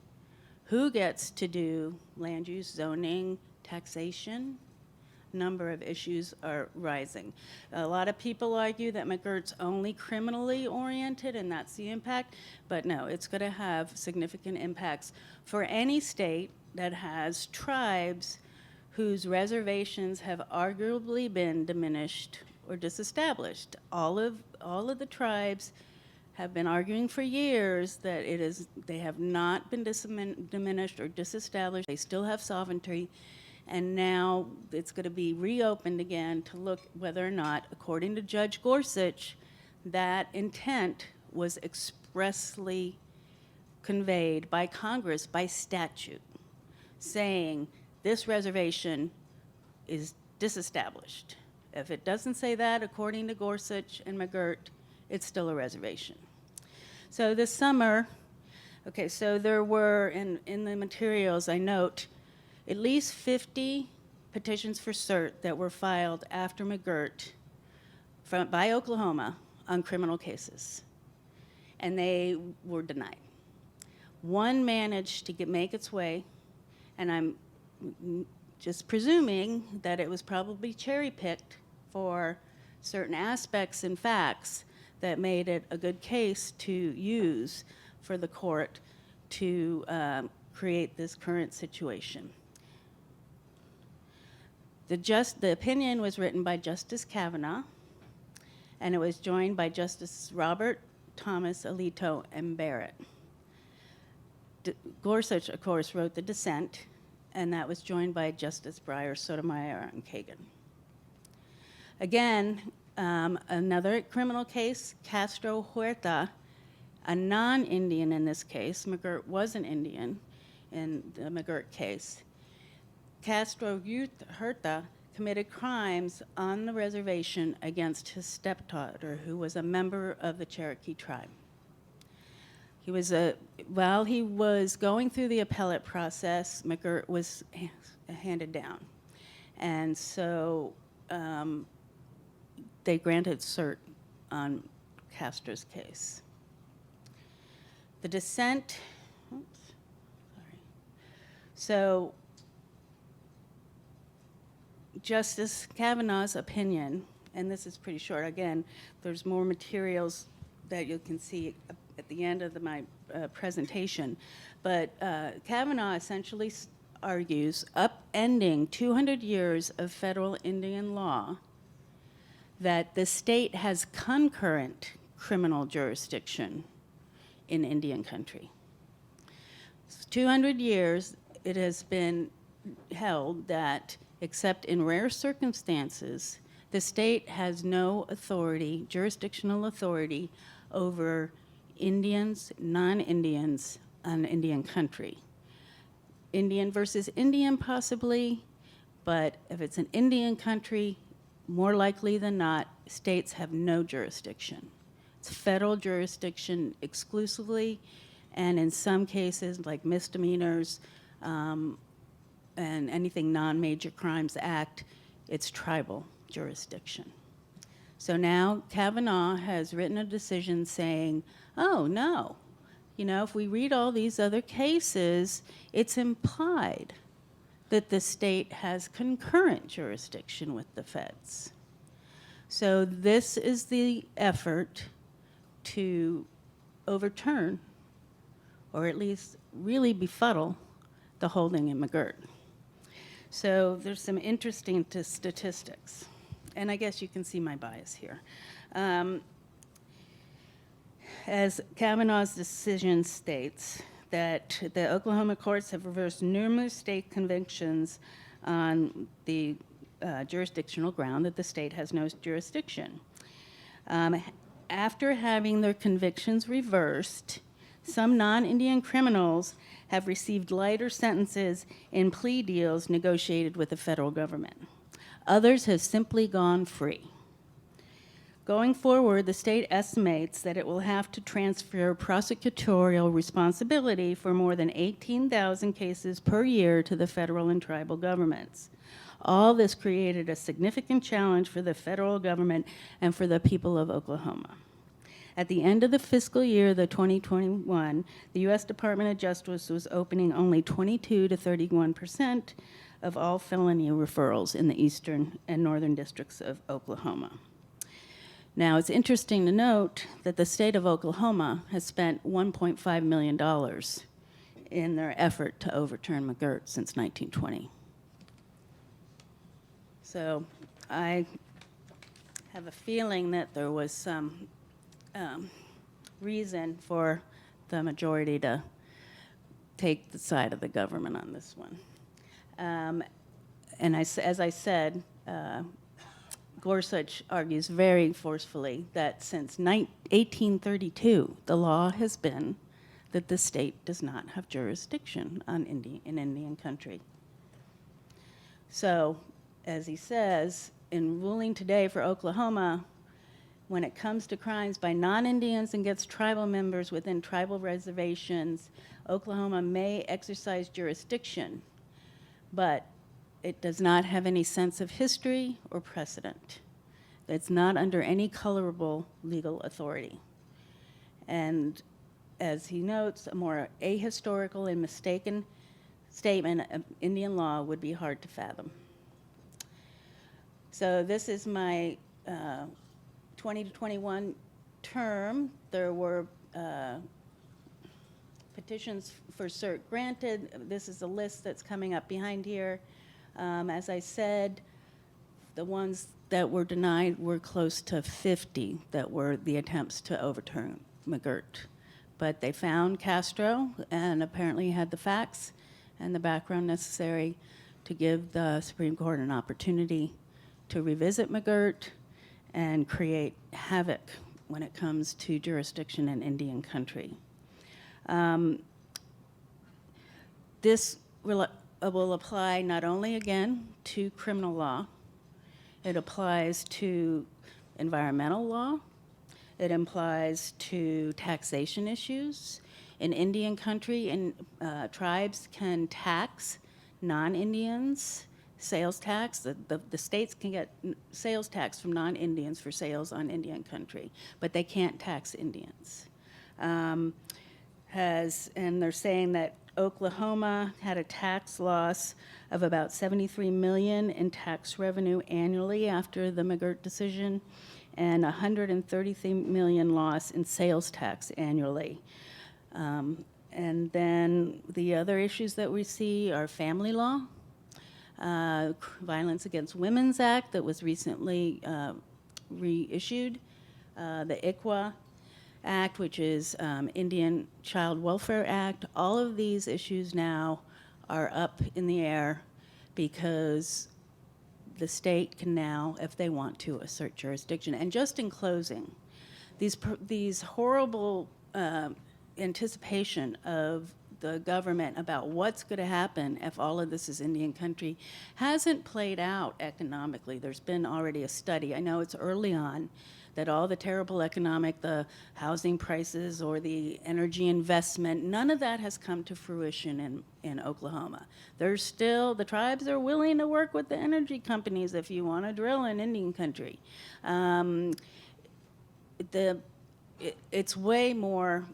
who gets to do land use, zoning, taxation? Number of issues are rising. A lot of people argue that McGirt's only criminally oriented, and that's the impact, but no, it's going to have significant impacts for any state that has tribes whose reservations have arguably been diminished or disestablished. All of the tribes have been arguing for years that they have not been diminished or disestablished. They still have sovereignty. And now it's going to be reopened again to look whether or not, according to Judge Gorsuch, that intent was expressly conveyed by Congress by statute, saying this reservation is disestablished. If it doesn't say that, according to Gorsuch and McGirt, it's still a reservation. So this summer, okay, so there were, in the materials I note, at least 50 petitions for cert that were filed after McGirt by Oklahoma on criminal cases, and they were denied. One managed to make its way, and I'm just presuming that it was probably cherry-picked for certain aspects and facts that made it a good case to use for the court to create this current situation. The opinion was written by Justice Kavanaugh, and it was joined by Justice Robert, Thomas, Alito, and Barrett. Gorsuch, of course, wrote the dissent, and that was joined by Justice Breyer, Sotomayor, and Kagan. Again, another criminal case, Castro Huerta, a non-Indian in this case. McGirt was an Indian in the McGirt case. Castro Huerta committed crimes on the reservation against his stepdaughter, who was a member of the Cherokee tribe. While he was going through the appellate process, McGirt was handed down. And so they granted cert on Castro's case. The dissent, So Justice Kavanaugh's opinion, and this is pretty short. Again, there's more materials that you can see at the end of my presentation. But Kavanaugh essentially argues upending 200 years of federal Indian law that the state has concurrent criminal jurisdiction in Indian country. 200 years it has been held that, except in rare circumstances, The state has no authority, jurisdictional authority, over Indians, non-Indians on Indian country. Indian versus Indian possibly, but if it's an Indian country, more likely than not, states have no jurisdiction. It's federal jurisdiction exclusively, and in some cases, like misdemeanors and anything non-major crimes act, it's tribal jurisdiction. So now Kavanaugh has written a decision saying, oh, no, you know, if we read all these other cases, it's implied that the state has concurrent jurisdiction with the feds. So this is the effort to overturn, or at least really befuddle, the holding in McGirt. So there's some interesting statistics, and I guess you can see my bias here. As Kavanaugh's decision states, that the Oklahoma courts have reversed numerous state convictions on the jurisdictional ground that the state has no jurisdiction. After having their convictions reversed, some non-Indian criminals have received lighter sentences in plea deals negotiated with the federal government. Others have simply gone free. Going forward, the state estimates that it will have to transfer prosecutorial responsibility for more than 18,000 cases per year to the federal and tribal governments. All this created a significant challenge for the federal government and for the people of Oklahoma. At the end of the fiscal year, the 2021, the U.S. Department of Justice was opening only 22 to 31% of all felony referrals in the eastern and northern districts of Oklahoma. Now, it's interesting to note that the state of Oklahoma has spent $1.5 million in their effort to overturn McGirt since 1920. So I have a feeling that there was some reason for the majority to take the side of the government on this one. And as I said, Gorsuch argues very forcefully that since 1832, the law has been that the state does not have jurisdiction on in Indian country. So, as he says, in ruling today for Oklahoma, when it comes to crimes by non-Indians and against tribal members within tribal reservations, Oklahoma may exercise jurisdiction, but it does not have any sense of history or precedent. It's not under any colorable legal authority. And as he notes, a more ahistorical and mistaken statement of Indian law would be hard to fathom. So this is my 20 to 21 term. There were petitions for cert granted. This is a list that's coming up behind here. As I said, the ones that were denied were close to 50 that were the attempts to overturn McGirt. But they found Castro and apparently had the facts and the background necessary to give the Supreme Court an opportunity to revisit McGirt and create havoc when it comes to jurisdiction in Indian country. This will apply not only, again, to criminal law, it applies to environmental law, it applies to taxation issues. In Indian country, tribes can tax non-Indians, sales tax. The states can get sales tax from non-Indians for sales on Indian country, but they can't tax Indians. And they're saying that Oklahoma had a tax loss of about $73 million in tax revenue annually after the McGirt decision, and $133 million loss in sales tax annually. And then the other issues that we see are family law, Violence Against Women's Act that was recently reissued, the ICWA Act, which is Indian Child Welfare Act. All of these issues now are up in the air because the state can now, if they want to, assert jurisdiction. And just in closing, these horrible anticipation of the government about what's going to happen if all of this is Indian country hasn't played out economically. There's been already a study. I know it's early on that all the terrible the housing prices or the energy investment, none of that has come to fruition in Oklahoma. There's still, the tribes are willing to work with the energy companies if you want to drill in Indian country. It's way more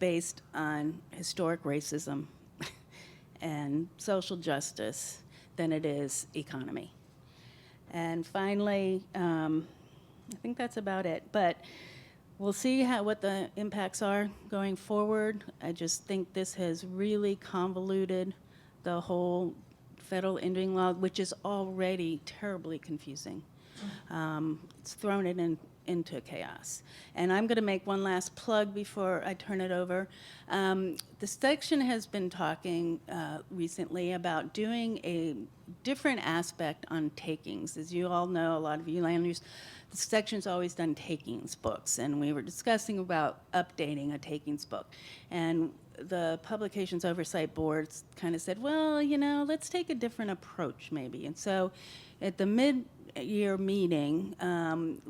based on historic racism and social justice than it is economy. And finally, I think that's about it. But we'll see what the impacts are going forward. I just think this has really convoluted the whole federal Indian law, which is already terribly confusing. It's thrown it into chaos. And I'm going to make one last plug before I turn it over. The section has been talking recently about doing a different aspect on takings. As you all know, a lot of you land use, the section's always done takings books, and we were discussing about updating a takings book. And the Publications Oversight Board kind of said, well, let's take a different approach maybe. And so at the mid-year meeting,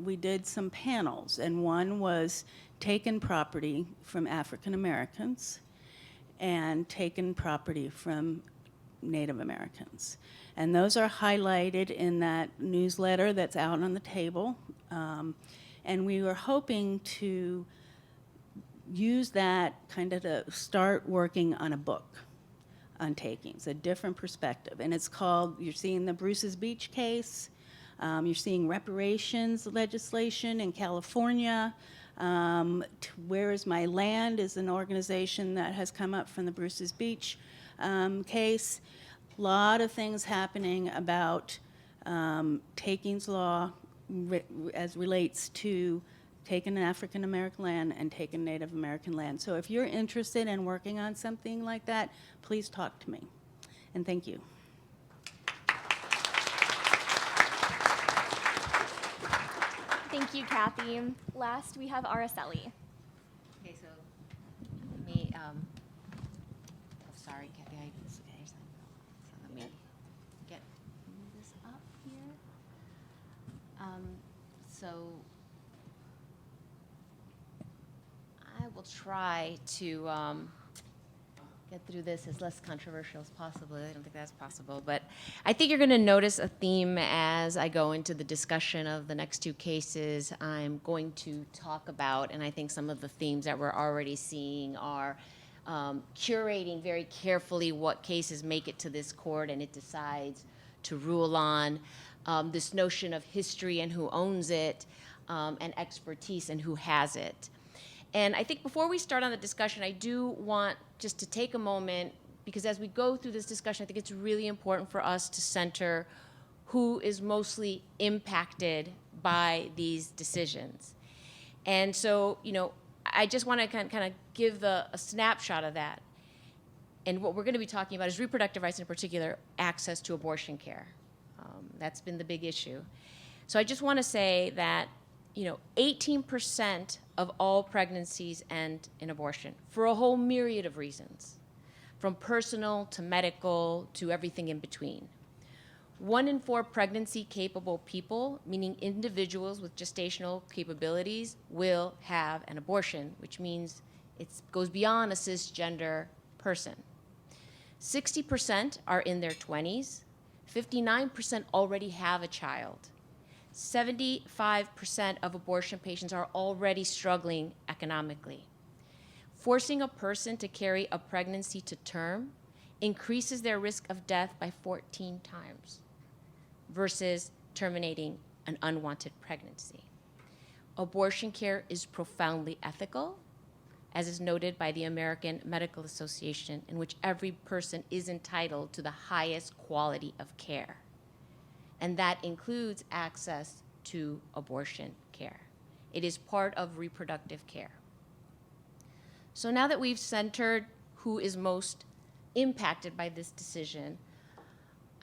we did some panels, and one was taken property from African Americans and taken property from Native Americans. And those are highlighted in that newsletter that's out on the table. And we were hoping to use that kind of to start working on a book on takings, a different perspective. And it's called, you're seeing the Bruce's Beach case, you're seeing reparations legislation in California. Where Is My Land is an organization that has come up from the Bruce's Beach case. A lot of things happening about takings law as relates to taking African American land and taking Native American land. So if you're interested in working on something like that, please talk to me. And thank you. Thank you, Kathy. Last, we have Aracely. Okay, so let me, sorry, Kathy, so let me get this up here. So I will try to get through this as less controversial as possible. I don't think that's possible, but I think you're going to notice a theme as I go into the discussion of the next two cases I'm going to talk about, and I think some of the themes that we're already seeing are curating very carefully what cases make it to this court and it decides to rule on, this notion of history and who owns it, and expertise and who has it. And I think before we start on the discussion, I do want just to take a moment, because as we go through this discussion, I think it's really important for us to center who is mostly impacted by these decisions. And so, I just want to kind of give a snapshot of that. And what we're going to be talking about is reproductive rights, in particular, access to abortion care. That's been the big issue. So I just want to say that 18% of all pregnancies end in abortion for a whole myriad of reasons, from personal to medical to everything in between. 1 in 4 pregnancy-capable people, meaning individuals with gestational capabilities, will have an abortion, which means it goes beyond a cisgender person. 60% are in their 20s. 59% already have a child. 75% of abortion patients are already struggling economically. Forcing a person to carry a pregnancy to term increases their risk of death by 14 times versus terminating an unwanted pregnancy. Abortion care is profoundly ethical, as is noted by the American Medical Association, in which every person is entitled to the highest quality of care. And that includes access to abortion care. It is part of reproductive care. So now that we've centered who is most impacted by this decision,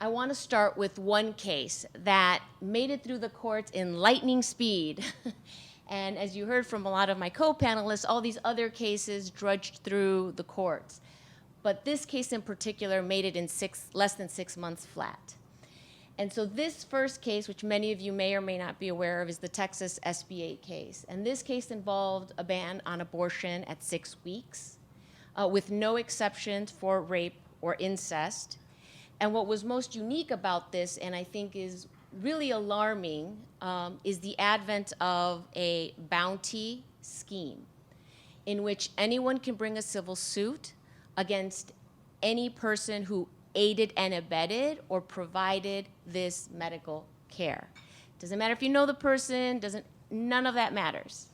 I want to start with one case that made it through the courts in lightning speed. And as you heard from a lot of my co-panelists, all these other cases drudged through the courts. But this case in particular made it in less than 6 months flat. And so this first case, which many of you may or may not be aware of, is the Texas SB 8 case. And this case involved a ban on abortion at 6 weeks, with no exceptions for rape or incest. And what was most unique about this, and I think is really alarming, is the advent of a bounty scheme in which anyone can bring a civil suit against any person who aided and abetted or provided this medical care. Doesn't matter if you know the person, none of that matters.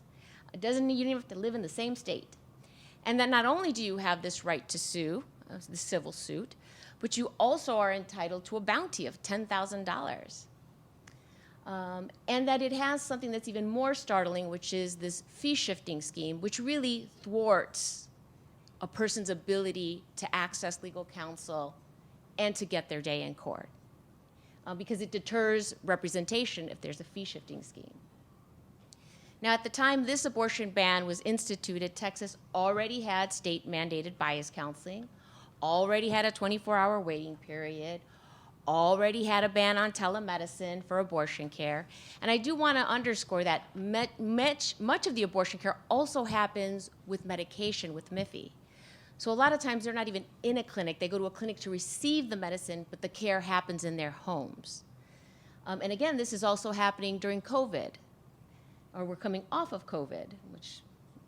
You don't even have to live in the same state. And then not only do you have this right to sue, the civil suit, but you also are entitled to a bounty of $10,000. And that it has something that's even more startling, which is this fee-shifting scheme, which really thwarts a person's ability to access legal counsel and to get their day in court, because it deters representation if there's a fee-shifting scheme. Now, at the time this abortion ban was instituted, Texas already had state-mandated bias counseling, already had a 24-hour waiting period, already had a ban on telemedicine for abortion care. And I do want to underscore that much of the abortion care also happens with medication, with MIFI. So a lot of times they're not even in a clinic. They go to a clinic to receive the medicine, but the care happens in their homes. And again, this is also happening during COVID, or we're coming off of COVID, which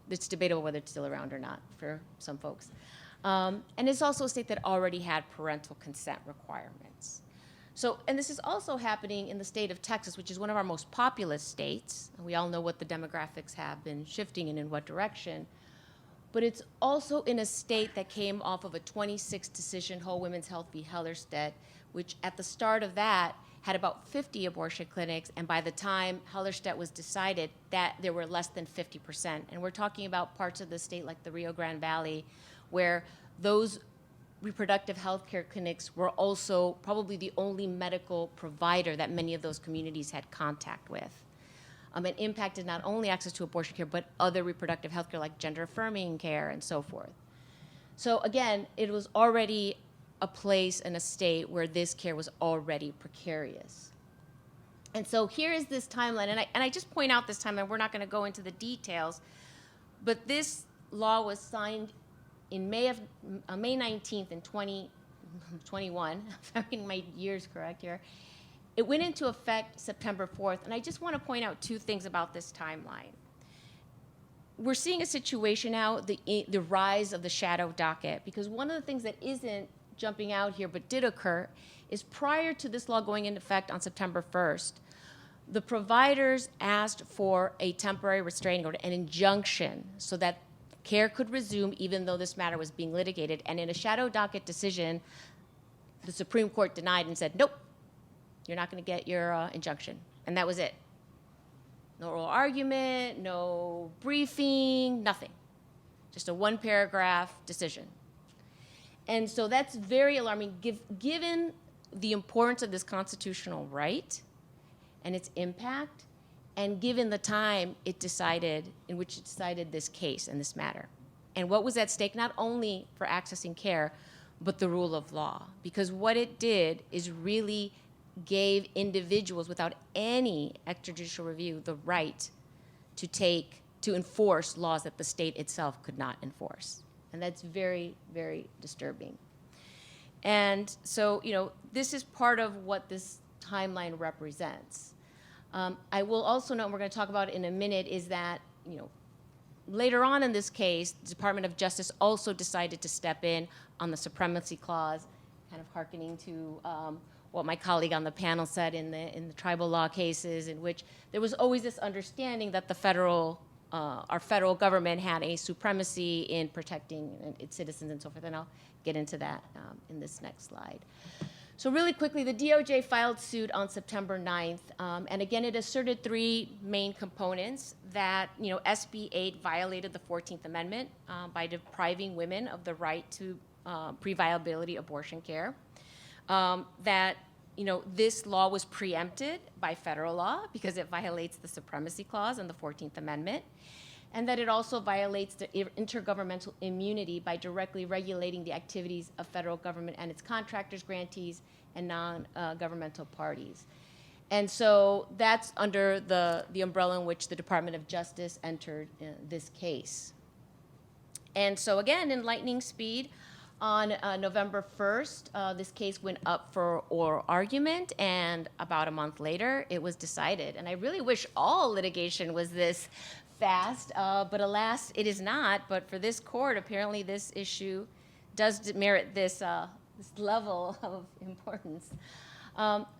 it's debatable whether it's still around or not for some folks. And it's also a state that already had parental consent requirements. So, and this is also happening in the state of Texas, which is one of our most populous states. And we all know what the demographics have been shifting and in what direction. But it's also in a state that came off of a 26 decision, Whole Women's Health v. Hastert, which at the start of that had about 50 abortion clinics, and by the time Hastert was decided, that there were less than 50%. And we're talking about parts of the state like the Rio Grande Valley, where those reproductive health care clinics were also probably the only medical provider that many of those communities had contact with. And impacted not only access to abortion care, but other reproductive health care like gender-affirming care and so forth. So again, it was already a place in a state where this care was already precarious. And so here is this timeline, and I just point out this timeline, we're not going to go into the details, but this law was signed in May 19th in 2021, I'm getting my years correct here. It went into effect September 4th, and I just want to point out two things about this timeline. We're seeing a situation now, the rise of the shadow docket, because one of the things that isn't jumping out here but did occur is prior to this law going into effect on September 1st, the providers asked for a temporary restraining order, an injunction, so that care could resume even though this matter was being litigated. And in a shadow docket decision, the Supreme Court denied and said, nope, you're not going to get your injunction. And that was it. No oral argument, no briefing, nothing. Just a one-paragraph decision. And so that's very alarming, given the importance of this constitutional right and its impact, and given the time it decided, in which it decided this case and this matter. And what was at stake, not only for accessing care, but the rule of law. Because what it did is really gave individuals without any extrajudicial review the right to enforce laws that the state itself could not enforce. And that's very, very disturbing. And so, this is part of what this timeline represents. I will also note, and we're going to talk about it in a minute, is that, later on in this case, the Department of Justice also decided to step in on the Supremacy Clause, kind of hearkening to what my colleague on the panel said in the tribal law cases, in which there was always this understanding that our federal government had a supremacy in protecting its citizens and so forth, and I'll get into that in this next slide. So really quickly, the DOJ filed suit on September 9th, and again, it asserted three main components: that SB 8 violated the 14th Amendment by depriving women of the right to pre-viability abortion care, that this law was preempted by federal law because it violates the Supremacy Clause and the 14th Amendment, and that it also violates the intergovernmental immunity by directly regulating the activities of federal government and its contractors, grantees, and non-governmental parties. And so that's under the umbrella in which the Department of Justice entered this case. And so again, in lightning speed, on November 1st, this case went up for oral argument, and about a month later, it was decided. And I really wish all litigation was this fast, but alas, it is not. But for this court, apparently this issue does merit this level of importance.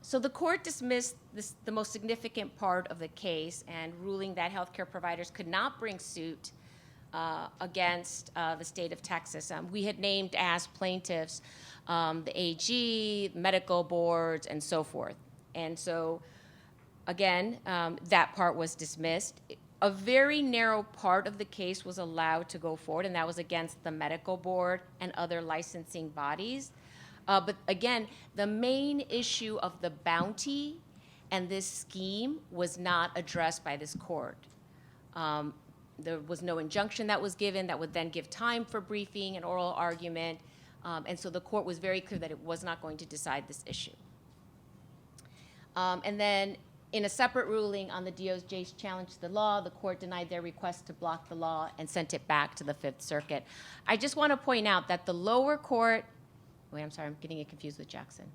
So the court dismissed the most significant part of the case, and ruling that healthcare providers could not bring suit against the state of Texas. We had named as plaintiffs the AG, medical boards, and so forth. And so, again, that part was dismissed. A very narrow part of the case was allowed to go forward, and that was against the medical board and other licensing bodies. But again, the main issue of the bounty and this scheme was not addressed by this court. There was no injunction that was given that would then give time for briefing and oral argument. And so the court was very clear that it was not going to decide this issue. And then in a separate ruling on the DOJ's challenge to the law, the court denied their request to block the law and sent it back to the Fifth Circuit. I just want to point out that the lower court, wait, I'm sorry, I'm getting it confused with Jackson.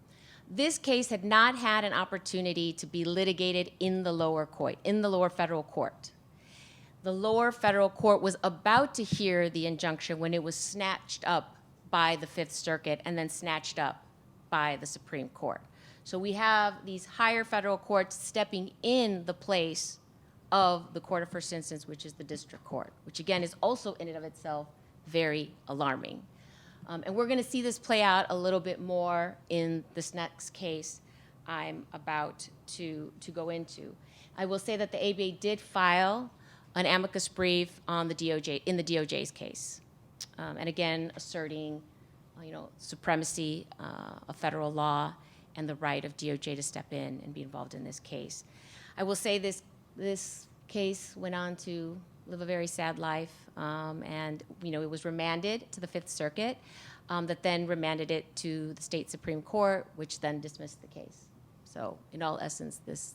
This case had not had an opportunity to be litigated in the lower court, in the lower federal court. The lower federal court was about to hear the injunction when it was snatched up by the Fifth Circuit and then snatched up by the Supreme Court. So we have these higher federal courts stepping in the place of the court of first instance, which is the district court, which again is also in and of itself very alarming. And we're going to see this play out a little bit more in this next case I'm about to go into. I will say that the ABA did file an amicus brief on the DOJ, in the DOJ's case. And again, asserting, supremacy of federal law and the right of DOJ to step in and be involved in this case. I will say this case went on to live a very sad life, and it was remanded to the Fifth Circuit, that then remanded it to the state Supreme Court, which then dismissed the case. So in all essence, this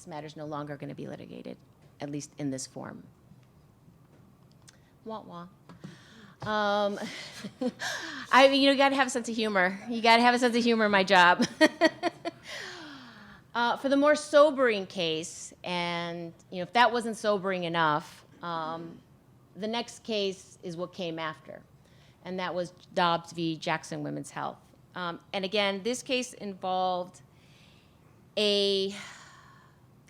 matter is no longer going to be litigated, at least in this form. Wah wah. You got to have a sense of humor. You got to have a sense of humor in my job. For the more sobering case, and if that wasn't sobering enough, the next case is what came after, and that was Dobbs v. Jackson Women's Health. And again, this case involved a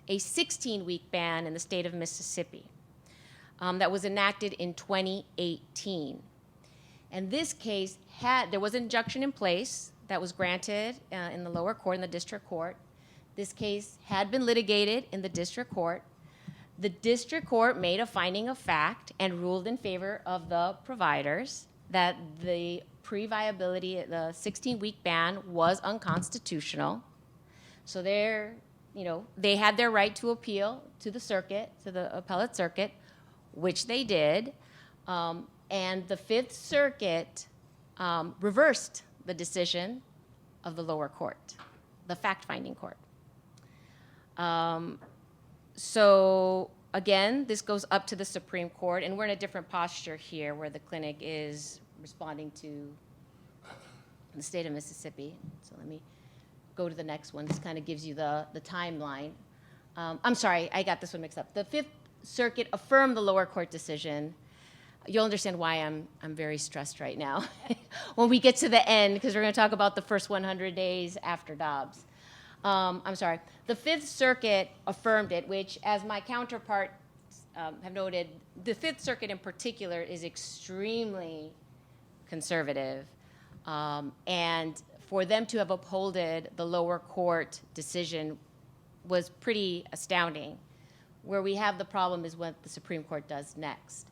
16-week ban in the state of Mississippi that was enacted in 2018. And this case there was an injunction in place that was granted in the lower court, in the district court. This case had been litigated in the district court. The district court made a finding of fact and ruled in favor of the providers that the pre-viability, the 16-week ban was unconstitutional. So they had their right to appeal to the circuit, to the appellate circuit, which they did. And the Fifth Circuit reversed the decision of the lower court, the fact-finding court. So again, this goes up to the Supreme Court, and we're in a different posture here where the clinic is responding to the state of Mississippi. So let me go to the next one. This kind of gives you the timeline. I'm sorry, I got this one mixed up. The Fifth Circuit affirmed the lower court decision. You'll understand why I'm very stressed right now when we get to the end, because we're going to talk about the first 100 days after Dobbs. I'm sorry. The Fifth Circuit affirmed it, which, as my counterparts have noted, the Fifth Circuit in particular is extremely conservative. And for them to have upholded the lower court decision was pretty astounding. Where we have the problem is what the Supreme Court does next.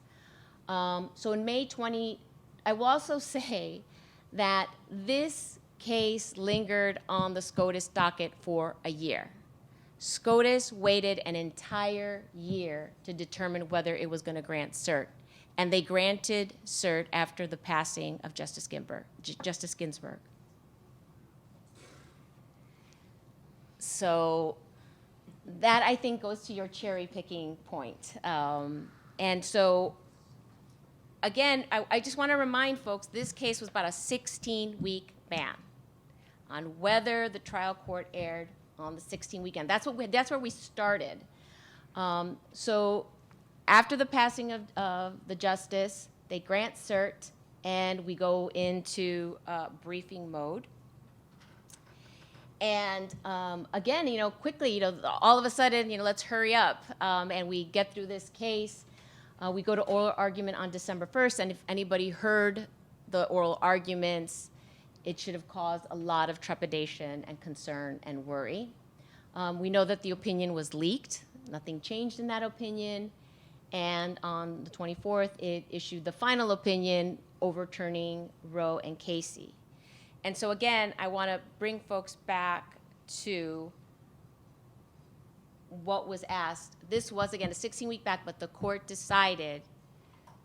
So in May 20, I will also say that this case lingered on the SCOTUS docket for a year. SCOTUS waited an entire year to determine whether it was going to grant cert, and they granted cert after the passing of Justice Ginsburg. So that, I think, goes to your cherry picking point. And so, again, I just want to remind folks, this case was about a 16-week ban on whether the trial court erred on the 16-week end. That's where we started. So after the passing of the justice, they grant cert, and we go into briefing mode. And again, quickly, all of a sudden, let's hurry up, and we get through this case. We go to oral argument on December 1st, and if anybody heard the oral arguments, it should have caused a lot of trepidation and concern and worry. We know that the opinion was leaked. Nothing changed in that opinion. And on the 24th, it issued the final opinion overturning Roe and Casey. And so again, I want to bring folks back to what was asked. This was, again, a 16-week back, but the court decided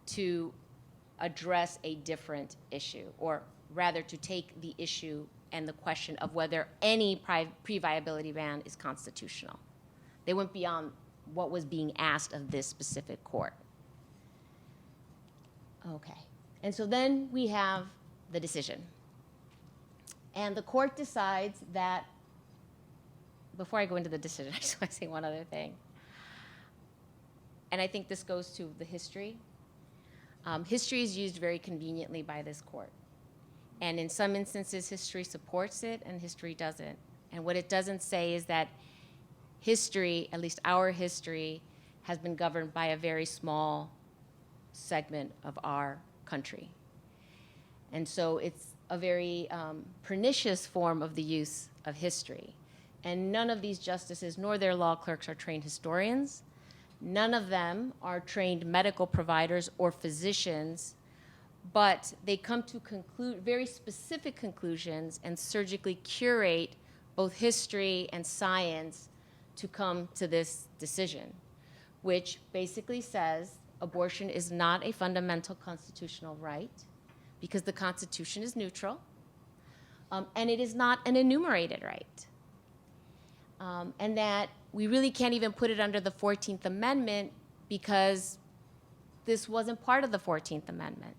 to address a different issue, or rather to take the issue and the question of whether any pre-viability ban is constitutional. They went beyond what was being asked of this specific court. Okay, and so then we have the decision. And the court decides that, before I go into the decision, I just want to say one other thing. And I think this goes to the history. History is used very conveniently by this court. And in some instances, history supports it and history doesn't. And what it doesn't say is that history, at least our history, has been governed by a very small segment of our country. And so it's a very pernicious form of the use of history. And none of these justices nor their law clerks are trained historians. None of them are trained medical providers or physicians, but they come to very specific conclusions and surgically curate both history and science to come to this decision, which basically says abortion is not a fundamental constitutional right, because the Constitution is neutral, and it is not an enumerated right. And that we really can't even put it under the 14th Amendment because this wasn't part of the 14th Amendment.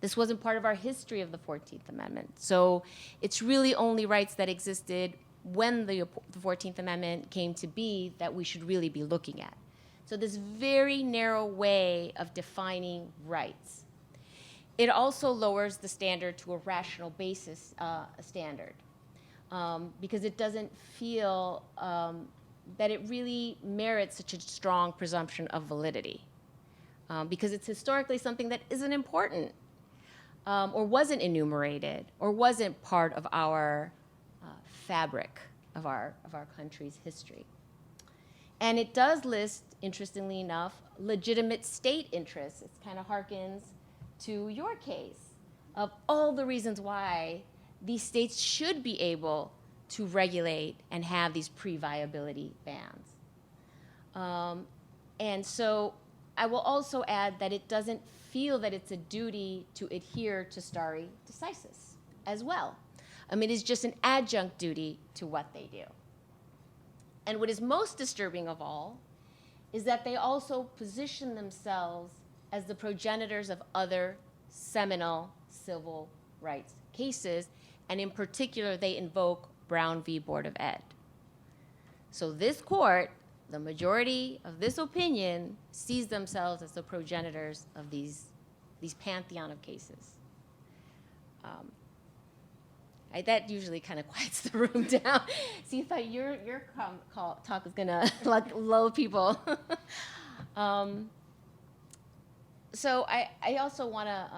This wasn't part of our history of the 14th Amendment. So it's really only rights that existed when the 14th Amendment came to be that we should really be looking at. So this very narrow way of defining rights. It also lowers the standard to a rational basis standard, because it doesn't feel that it really merits such a strong presumption of validity, because it's historically something that isn't important, or wasn't enumerated, or wasn't part of our fabric of our country's history. And it does list, interestingly enough, legitimate state interests. It kind of harkens to your case of all the reasons why these states should be able to regulate and have these pre-viability bans. And so I will also add that it doesn't feel that it's a duty to adhere to stare decisis as well. It is just an adjunct duty to what they do. And what is most disturbing of all is that they also position themselves as the progenitors of other seminal civil rights cases, and in particular, they invoke Brown v. Board of Ed. So this court, the majority of this opinion, sees themselves as the progenitors of these pantheon of cases. That usually kind of quiets the room down. See, if your talk is gonna lull people. So I also want to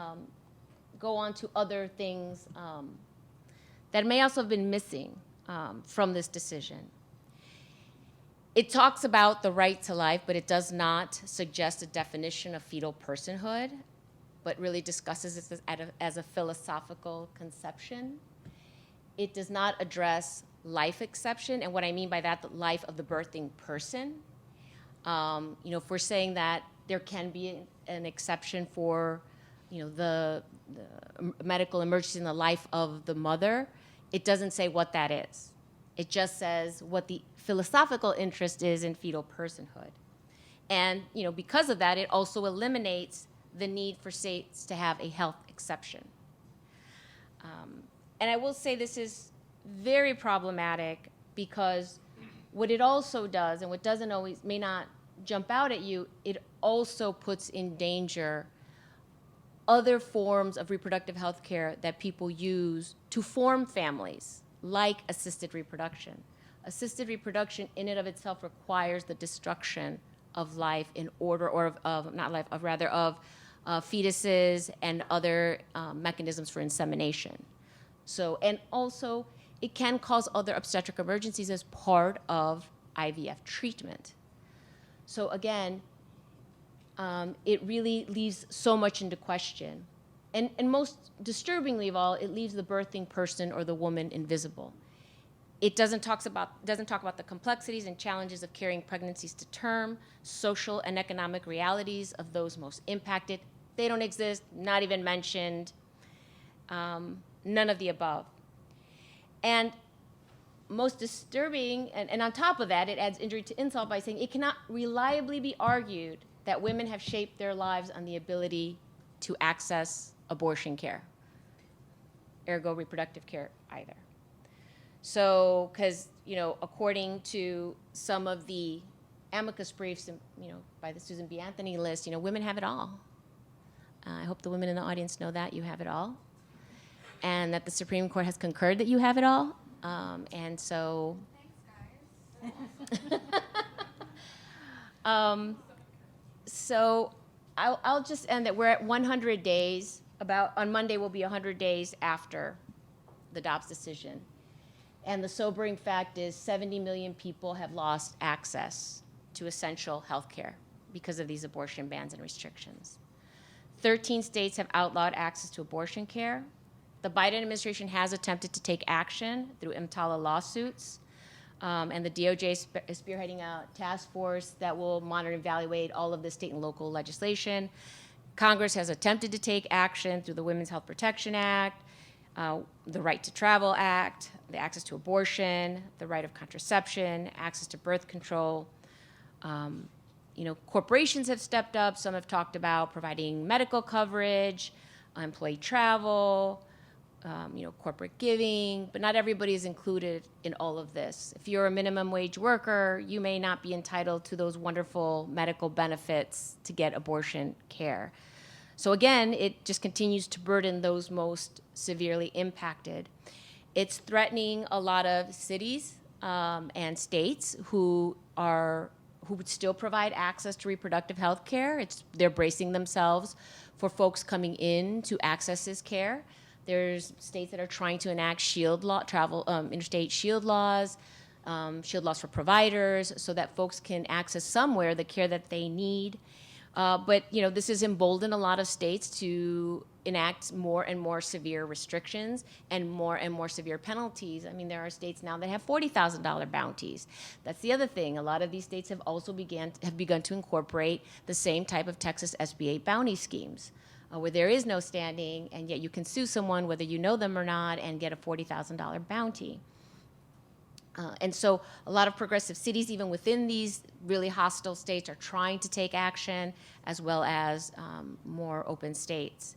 go on to other things that may also have been missing from this decision. It talks about the right to life, but it does not suggest a definition of fetal personhood, but really discusses it as a philosophical conception. it does not address life exception, and what I mean by that, the life of the birthing person. If we're saying that there can be an exception for, the medical emergency in the life of the mother, it doesn't say what that is. It just says what the philosophical interest is in fetal personhood. And, because of that, it also eliminates the need for states to have a health exception. And I will say this is very problematic because what it also does, and what doesn't always, may not jump out at you, it also puts in danger other forms of reproductive health care that people use to form families, like assisted reproduction. Assisted reproduction in and of itself requires the destruction of life in order, or of not life, of rather of fetuses and other mechanisms for insemination. So, and also it can cause other obstetric emergencies as part of IVF treatment. So again, it really leaves so much into question. And most disturbingly of all, it leaves the birthing person or the woman invisible. It doesn't talk about the complexities and challenges of carrying pregnancies to term, social and economic realities of those most impacted. They don't exist, not even mentioned, none of the above. And most disturbing, and on top of that, it adds injury to insult by saying it cannot reliably be argued that women have shaped their lives on the ability to access abortion care, ergo reproductive care either. So, because, according to some of the amicus briefs, by the Susan B. Anthony list, women have it all. I hope the women in the audience know that you have it all, and that the Supreme Court has concurred that you have it all. And so, thanks, guys. So I'll just end that we're at 100 days. On Monday will be 100 days after the Dobbs decision. And the sobering fact is 70 million people have lost access to essential health care because of these abortion bans and restrictions. 13 states have outlawed access to abortion care. The Biden administration has attempted to take action through EMTALA lawsuits, and the DOJ is spearheading a task force that will monitor and evaluate all of the state and local legislation. Congress has attempted to take action through the Women's Health Protection Act, the Right to Travel Act, the Access to Abortion, the Right of Contraception, access to birth control. Corporations have stepped up. Some have talked about providing medical coverage, employee travel, corporate giving, but not everybody is included in all of this. If you're a minimum wage worker, you may not be entitled to those wonderful medical benefits to get abortion care. So again, it just continues to burden those most severely impacted. It's threatening a lot of cities and states who would still provide access to reproductive health care. They're bracing themselves for folks coming in to access this care. There's states that are trying to enact interstate shield laws for providers, so that folks can access somewhere the care that they need. But this has emboldened a lot of states to enact more and more severe restrictions and more severe penalties. I mean, there are states now that have $40,000 bounties. That's the other thing. A lot of these states have also begun to incorporate the same type of Texas SB 8 bounty schemes, where there is no standing, and yet you can sue someone whether you know them or not and get a $40,000 bounty. And so a lot of progressive cities, even within these really hostile states, are trying to take action, as well as more open states.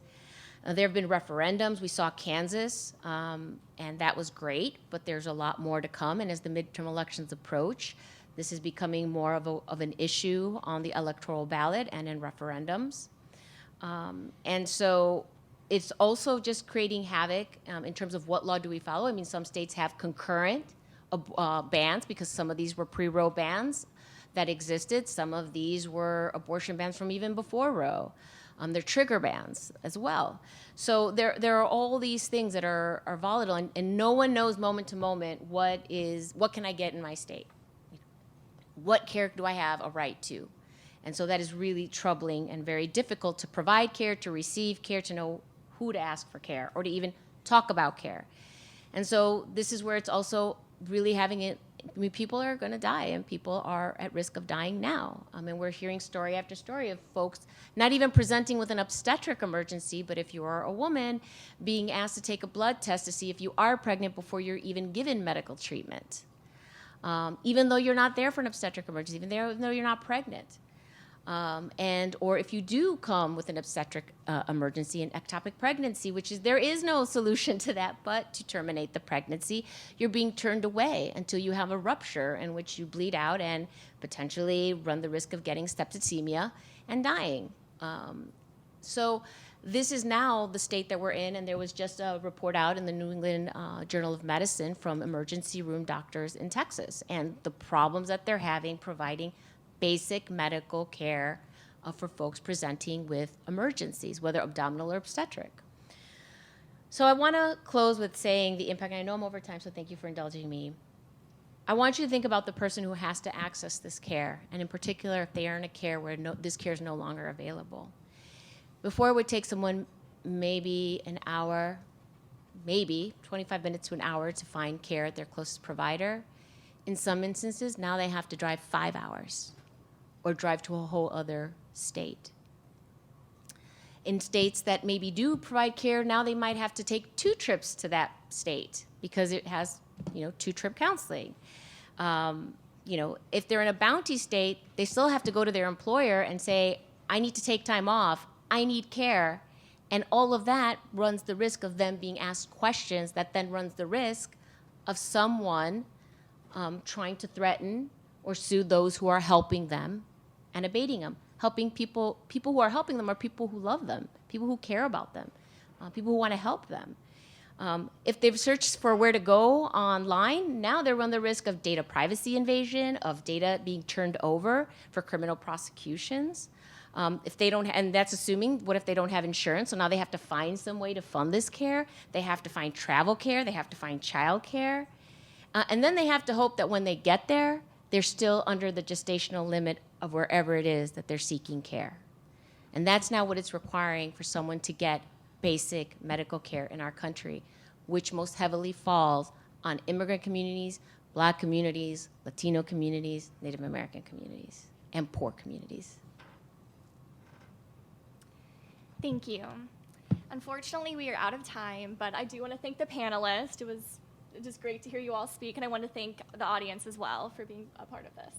There have been referendums. We saw Kansas, and that was great, but there's a lot more to come. And as the midterm elections approach, this is becoming more of an issue on the electoral ballot and in referendums. And so it's also just creating havoc in terms of what law do we follow. I mean, some states have concurrent bans because some of these were pre-Roe bans that existed. Some of these were abortion bans from even before Roe. They're trigger bans as well. So there are all these things that are volatile, and no one knows moment to moment what can I get in my state? What care do I have a right to? And so that is really troubling and very difficult to provide care, to receive care, to know who to ask for care, or to even talk about care. And so this is where it's also really having it. I mean, people are going to die, and people are at risk of dying now. I mean, we're hearing story after story of folks not even presenting with an obstetric emergency, but if you are a woman, being asked to take a blood test to see if you are pregnant before you're even given medical treatment, even though you're not there for an obstetric emergency, even though you're not pregnant. Or if you do come with an obstetric emergency, an ectopic pregnancy, which is, there is no solution to that but to terminate the pregnancy, you're being turned away until you have a rupture in which you bleed out and potentially run the risk of getting septicemia and dying. So this is now the state that we're in, and there was just a report out in the New England Journal of Medicine from emergency room doctors in Texas and the problems that they're having providing basic medical care for folks presenting with emergencies, whether abdominal or obstetric. So I want to close with saying the impact, and I know I'm over time, so thank you for indulging me. I want you to think about the person who has to access this care, and in particular, if they are in a care where this care is no longer available. Before, it would take someone maybe an hour, maybe 25 minutes to an hour to find care at their closest provider. In some instances, now they have to drive 5 hours or drive to a whole other state. In states that maybe do provide care, now they might have to take 2 trips to that state because it has, 2-trip counseling. If they're in a bounty state, they still have to go to their employer and say, I need to take time off, I need care, and all of that runs the risk of them being asked questions that then runs the risk of someone trying to threaten or sue those who are helping them and abating them. Helping people who are helping them are people who love them, people who care about them, people who want to help them. If they've searched for where to go online, now they run the risk of data privacy invasion, of data being turned over for criminal prosecutions. If they don't, and that's assuming, what if they don't have insurance? So now they have to find some way to fund this care. They have to find travel care. They have to find child care. And then they have to hope that when they get there, they're still under the gestational limit of wherever it is that they're seeking care. And that's now what it's requiring for someone to get basic medical care in our country, which most heavily falls on immigrant communities, Black communities, Latino communities, Native American communities, and poor communities. Thank you. Unfortunately, we are out of time, but I do want to thank the panelists. It was just great to hear you all speak, and I want to thank the audience as well for being a part of this.